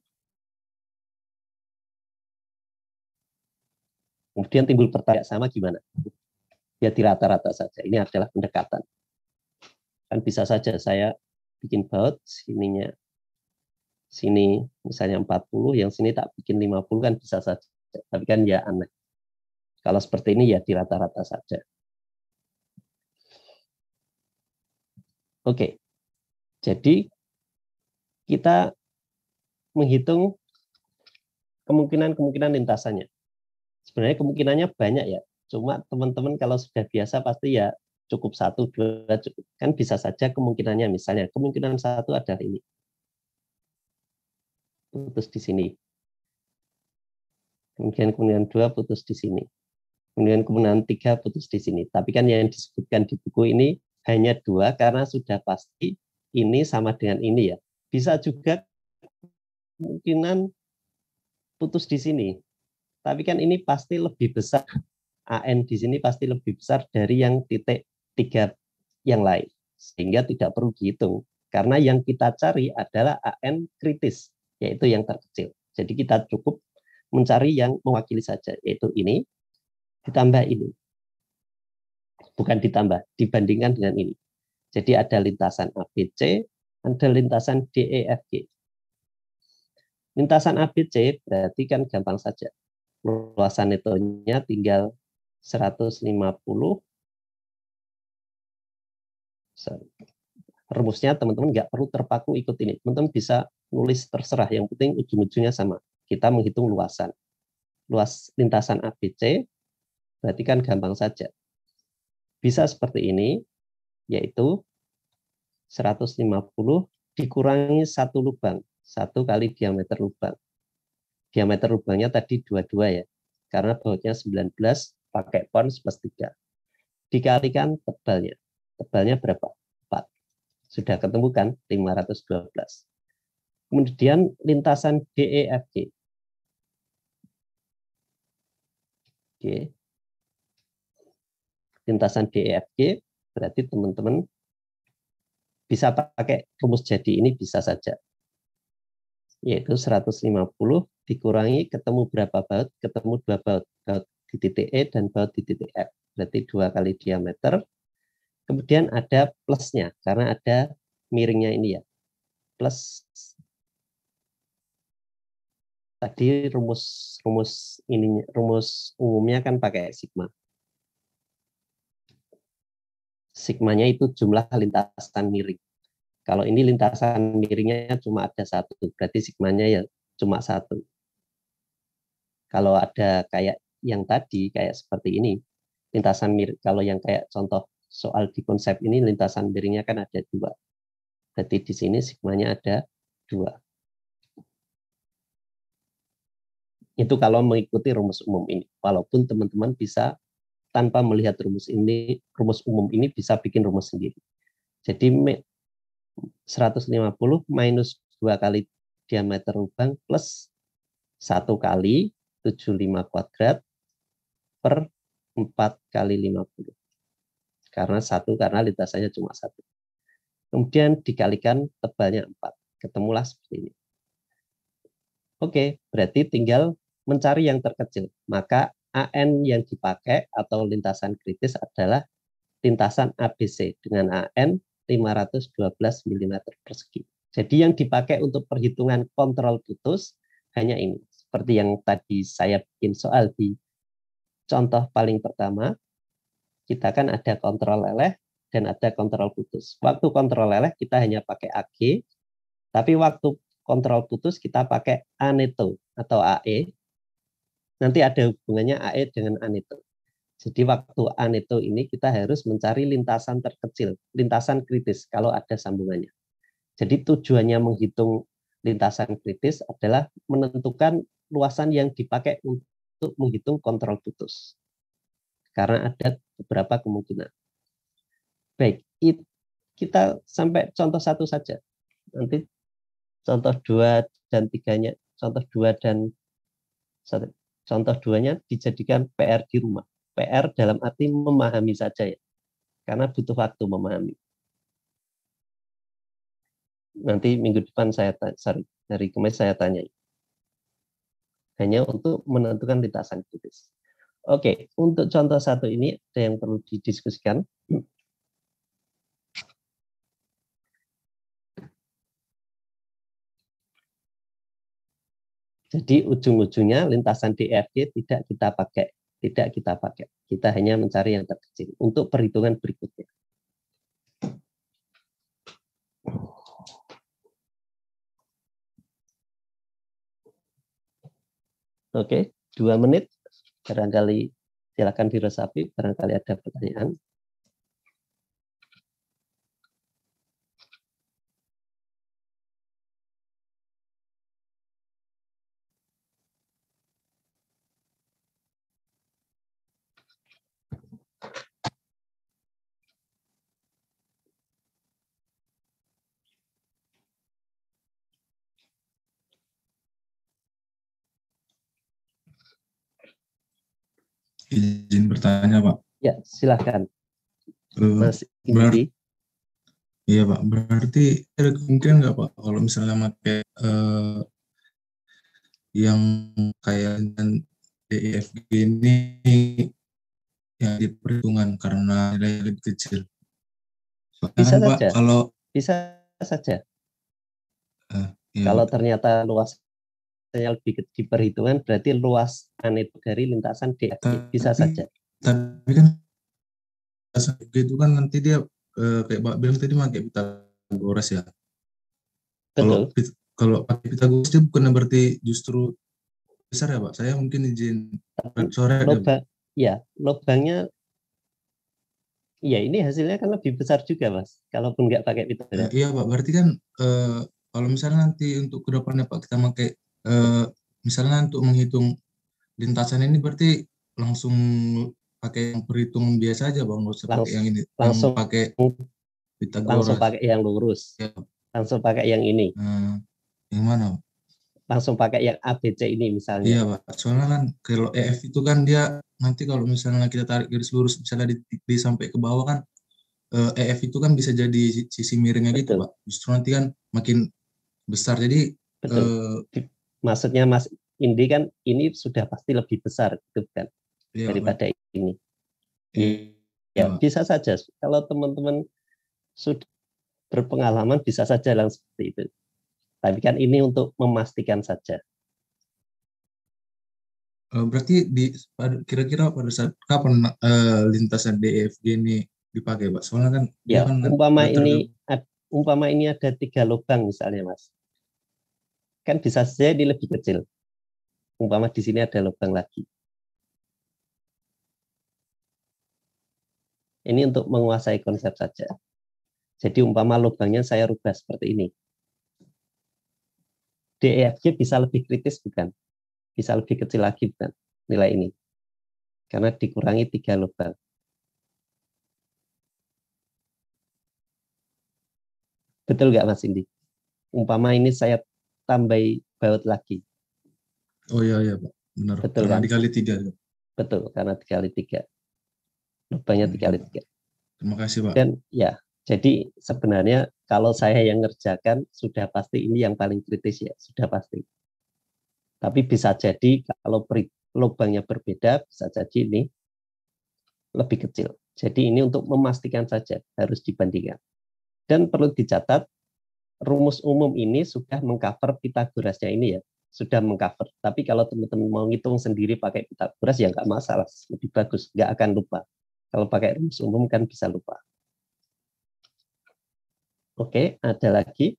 Kemudian timbul pertanyaan sama gimana? Ya di rata-rata saja. Ini adalah pendekatan. Kan bisa saja saya bikin baut sininya sini misalnya 40, yang sini tak bikin 50 kan bisa saja. Tapi kan ya aneh. Kalau seperti ini ya di rata-rata saja. Oke. Jadi kita menghitung kemungkinan lintasannya. Sebenarnya kemungkinannya banyak ya. Cuma teman-teman kalau sudah biasa pasti ya cukup 1, 2 cukup. Kan bisa saja kemungkinannya, misalnya kemungkinan 1 adalah ini. Putus di sini. Kemudian 2 putus di sini. Kemudian 3 putus di sini. Tapi kan yang disebutkan di buku ini hanya 2 karena sudah pasti ini sama dengan ini ya. Bisa juga kemungkinan putus di sini. Tapi kan ini pasti lebih besar. AN di sini pasti lebih besar dari yang titik 3 yang lain. Sehingga tidak perlu dihitung. Karena yang kita cari adalah AN kritis, yaitu yang terkecil. Jadi kita cukup mencari yang mewakili saja, yaitu ini, ditambah ini. Bukan ditambah, dibandingkan dengan ini. Jadi ada lintasan ABC, ada lintasan DEFG. Lintasan ABC berarti kan gampang saja. Luasan netonya tinggal 150. Rumusnya teman-teman nggak perlu terpaku ikut ini. Teman-teman bisa nulis terserah, yang penting ujung-ujungnya sama. Kita menghitung luasan. Luas lintasan ABC, berarti kan gampang saja. Bisa seperti ini, yaitu 150 dikurangi 1 lubang. 1 kali diameter lubang. Diameter lubangnya tadi 22 ya. Karena bautnya 19, pakai pons plus 3. Dikalikan tebalnya. Tebalnya berapa? 4. Sudah ketemu kan? 512. Kemudian lintasan DEFG. Oke. Lintasan DEFG berarti teman-teman bisa pakai rumus jadi ini bisa saja. Yaitu 150 dikurangi ketemu berapa baut? Ketemu 2 baut. Baut di titik E dan baut di titik F. Berarti 2 kali diameter. Kemudian ada plusnya karena ada miringnya ini ya. Plus tadi rumus umumnya kan pakai sigma. Sigmanya itu jumlah lintasan miring. Kalau ini lintasan miringnya cuma ada 1, berarti sigmanya ya cuma 1. Kalau ada kayak yang tadi, kayak seperti ini, lintasan miring, kalau yang kayak contoh soal di konsep ini, lintasan miringnya kan ada 2. Berarti di sini sigmanya ada 2. Itu kalau mengikuti rumus umum ini. Walaupun teman-teman bisa tanpa melihat rumus umum ini bisa bikin rumus sendiri. Jadi 150 minus 2 kali diameter lubang plus 1 kali 75 kuadrat per 4 kali 50. Karena lintasannya cuma 1. Kemudian dikalikan tebalnya 4. Ketemulah seperti ini. Oke, berarti tinggal mencari yang terkecil. Maka AN yang dipakai atau lintasan kritis adalah lintasan ABC dengan AN 512 mm persegi. Jadi yang dipakai untuk perhitungan kontrol putus hanya ini. Seperti yang tadi saya bikin soal di contoh paling pertama, kita kan ada kontrol leleh dan ada kontrol putus. Waktu kontrol leleh kita hanya pakai AG, tapi waktu kontrol putus kita pakai aneto atau AE. Nanti ada hubungannya AE dengan aneto. Jadi waktu aneto ini kita harus mencari lintasan terkecil, lintasan kritis kalau ada sambungannya. Jadi tujuannya menghitung lintasan kritis adalah menentukan luasan yang dipakai untuk menghitung kontrol putus. Karena ada beberapa kemungkinan. Baik, kita sampai contoh 1 saja. Nanti contoh 2 dan 3-nya, contoh 2 dan 1. Contoh 2-nya dijadikan PR di rumah. PR dalam arti memahami saja ya. Karena butuh waktu memahami. Nanti minggu depan dari kemarin saya tanya. Hanya untuk menentukan lintasan kritis. Oke, untuk contoh 1 ini ada yang perlu didiskusikan. Jadi ujung-ujungnya lintasan DFG tidak kita pakai. Kita hanya mencari yang terkecil untuk perhitungan berikutnya. Oke, 2 menit. Barangkali silakan diresapi, barangkali ada pertanyaan. izin bertanya Pak. Ya, silahkan. Eh, Mas Indi. Iya Pak, berarti ada kemungkinan nggak Pak kalau misalnya pakai yang kayak DEFG ini yang di perhitungan karena nilai lebih kecil. Soalnya Bisa kan Pak, saja. kalau Bisa saja. ya, Kalau Pak. ternyata luasnya lebih di perhitungan, berarti luasan itu dari lintasan DFG. Bisa saja. Tapi kan itu kan nanti dia kayak Pak bilang tadi pakai Pythagoras ya. Betul. Kalau pakai Pythagoras dia bukan berarti justru besar ya Pak. Saya mungkin izin sore lubangnya ya ini hasilnya kan lebih besar juga Mas. Kalaupun nggak pakai Pythagoras. Iya Pak, berarti kan kalau misalnya nanti untuk kedepannya Pak kita pakai misalnya untuk menghitung lintasan ini berarti langsung pakai yang perhitungan biasa aja Bang, nggak usah pakai yang ini. Langsung pakai Pythagoras. Langsung pakai yang lurus. Ya. Langsung pakai yang ini. Yang mana? Langsung pakai yang ABC ini misalnya. Iya Pak, soalnya kan kalau EF itu kan dia nanti kalau misalnya kita tarik garis lurus misalnya di sampai ke bawah kan EF itu kan bisa jadi sisi miringnya gitu Pak. Justru nanti kan makin besar jadi maksudnya Mas Indi kan ini sudah pasti lebih besar gitu kan daripada ini. Ya, bisa saja kalau teman-teman sudah berpengalaman bisa saja langsung seperti itu. Tapi kan ini untuk memastikan saja. Berarti kira-kira pada saat kapan lintasan DEFG ini dipakai Pak? Soalnya kan ya kan umpama ini ada 3 lubang misalnya Mas. Kan bisa saja ini lebih kecil. Umpama di sini ada lubang lagi. Ini untuk menguasai konsep saja. Jadi umpama lubangnya saya rubah seperti ini. DEFG bisa lebih kritis bukan? Bisa lebih kecil lagi bukan nilai ini? Karena dikurangi 3 lubang. Betul nggak Mas Indi? Umpama ini saya tambahi baut lagi. Oh iya Pak, benar. Betul karena kan? dikali 3. Betul, karena dikali 3. Lubangnya dikali 3. Terima kasih Pak. Dan ya, jadi sebenarnya kalau saya yang ngerjakan sudah pasti ini yang paling kritis ya, sudah pasti. Tapi bisa jadi kalau lubangnya berbeda, bisa jadi ini lebih kecil. Jadi ini untuk memastikan saja, harus dibandingkan. Dan perlu dicatat, rumus umum ini sudah mengcover Pythagorasnya ini ya, sudah mengcover. Tapi kalau teman-teman mau ngitung sendiri pakai Pythagoras ya nggak masalah, lebih bagus, nggak akan lupa. Kalau pakai rumus umum kan bisa lupa. Oke, ada lagi.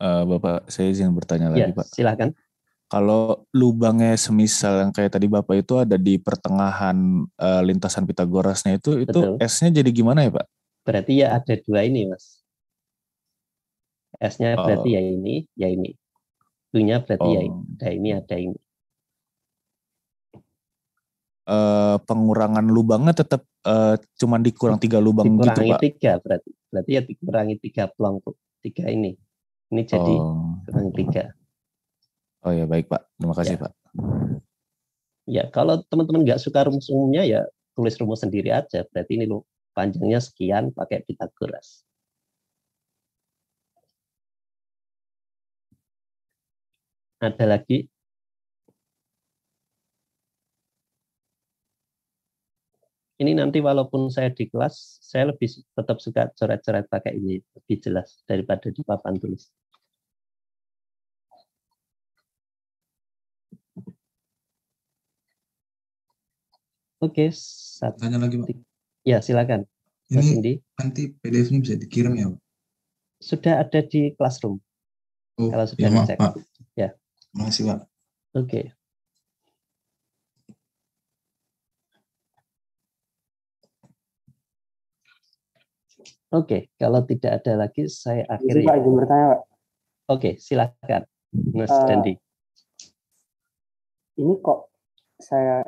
Bapak, saya izin bertanya lagi Pak. Silakan. Kalau lubangnya semisal yang kayak tadi Bapak itu ada di pertengahan lintasan Pythagorasnya itu S-nya jadi gimana ya Pak? Berarti ya ada 2 ini Mas. S-nya berarti ya ini, ya ini. U-nya berarti ya ini. Ada ini, ada ini. Pengurangan lubangnya tetap cuma dikurang 3 lubang gitu Pak? Dikurangi 3 berarti. Berarti ya dikurangi 3 pelong 3 ini. Ini jadi kurang 3. Oh ya baik Pak, terima kasih Pak. Ya kalau teman-teman nggak suka rumus umumnya ya tulis rumus sendiri aja. Berarti ini loh panjangnya sekian pakai Pythagoras. Ada lagi? Ini nanti walaupun saya di kelas, saya lebih tetap suka coret-coret pakai ini, lebih jelas daripada di papan tulis. Oke, tanya lagi Pak. Ya silakan. Mas Indi. Nanti PDF-nya bisa dikirim ya Pak? Sudah ada di Classroom. Kalau sudah maaf, ngecek. Pak. Ya. Terima kasih Pak. Oke. Oke, kalau tidak ada lagi saya akhiri. Pak, izin bertanya Pak. Oke, silakan, Mas Dandi. Ini kok saya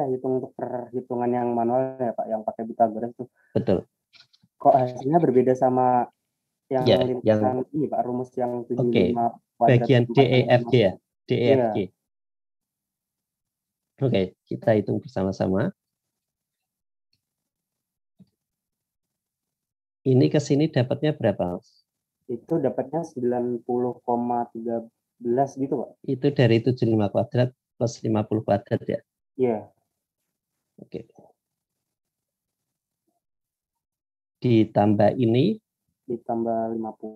hitung untuk perhitungan yang manual ya Pak, yang pakai Pythagoras itu. Betul. Kok hasilnya berbeda sama Yang Ya, lintasan ini Pak, rumus yang 75 Oke, kuadrat bagian 4 DEFG ya, Iya. DEFG. Oke, kita hitung bersama-sama. Ini ke sini dapatnya berapa, Mas? Itu dapatnya 90,13 gitu Pak. Itu dari 75 kuadrat plus 50 kuadrat ya? Iya. Oke. Ditambah ini, Ditambah 50.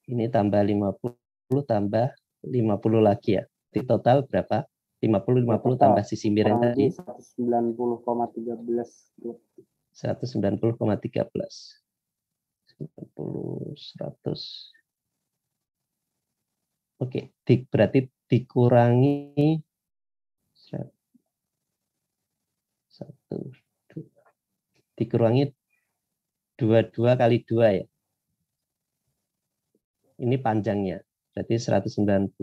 ini tambah 50 tambah 50 lagi ya. Di total berapa? 50 tambah sisi miring tadi. 190,13. 190,13. 90, 100. Oke, berarti dikurangi 1, 2. Dikurangi 22 kali 2 ya. Ini panjangnya. Berarti 190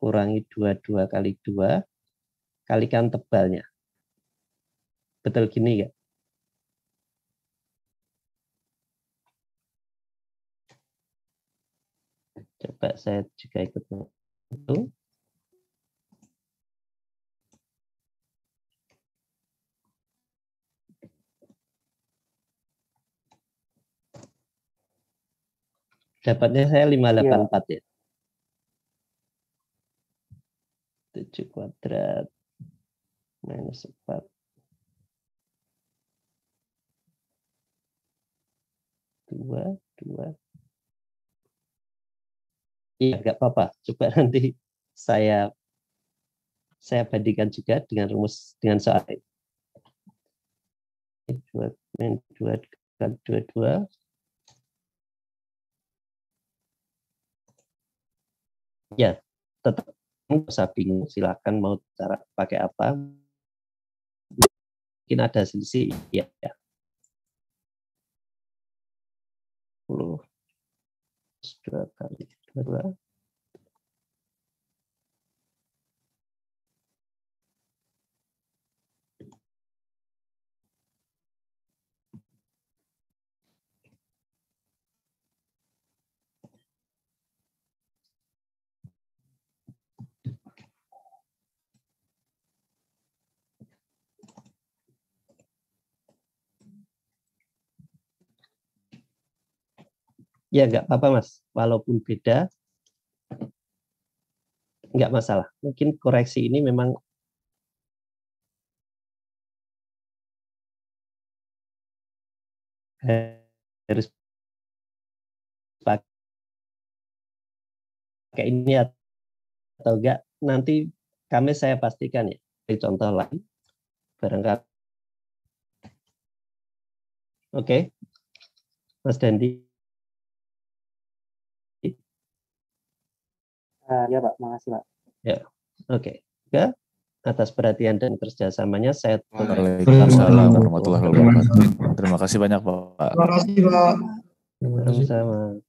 kurangi 22 kali 2 kalikan tebalnya. Betul gini ya? Coba saya juga ikut itu. Dapatnya saya 584 ya. 7 kuadrat minus 4. 2. Iya, nggak apa-apa. Coba nanti saya bandingkan juga dengan rumus dengan soal ini. 2 kali 22. Ya, tetap nggak usah bingung. Silakan mau cara pakai apa. Mungkin ada selisih. Ya. 10 2 kali 2. Ya, nggak apa-apa, Mas. Walaupun beda, nggak masalah. Mungkin koreksi ini memang harus pakai ini atau enggak. Nanti saya pastikan ya. Dari contoh lain. Barangkali. Oke. Mas Dandi. Ya Pak, makasih Pak. Ya, oke. Ya, atas perhatian dan kerjasamanya saya Waalaikumsalam warahmatullahi wabarakatuh. Terima kasih banyak Pak. Terima kasih Pak. Sama-sama.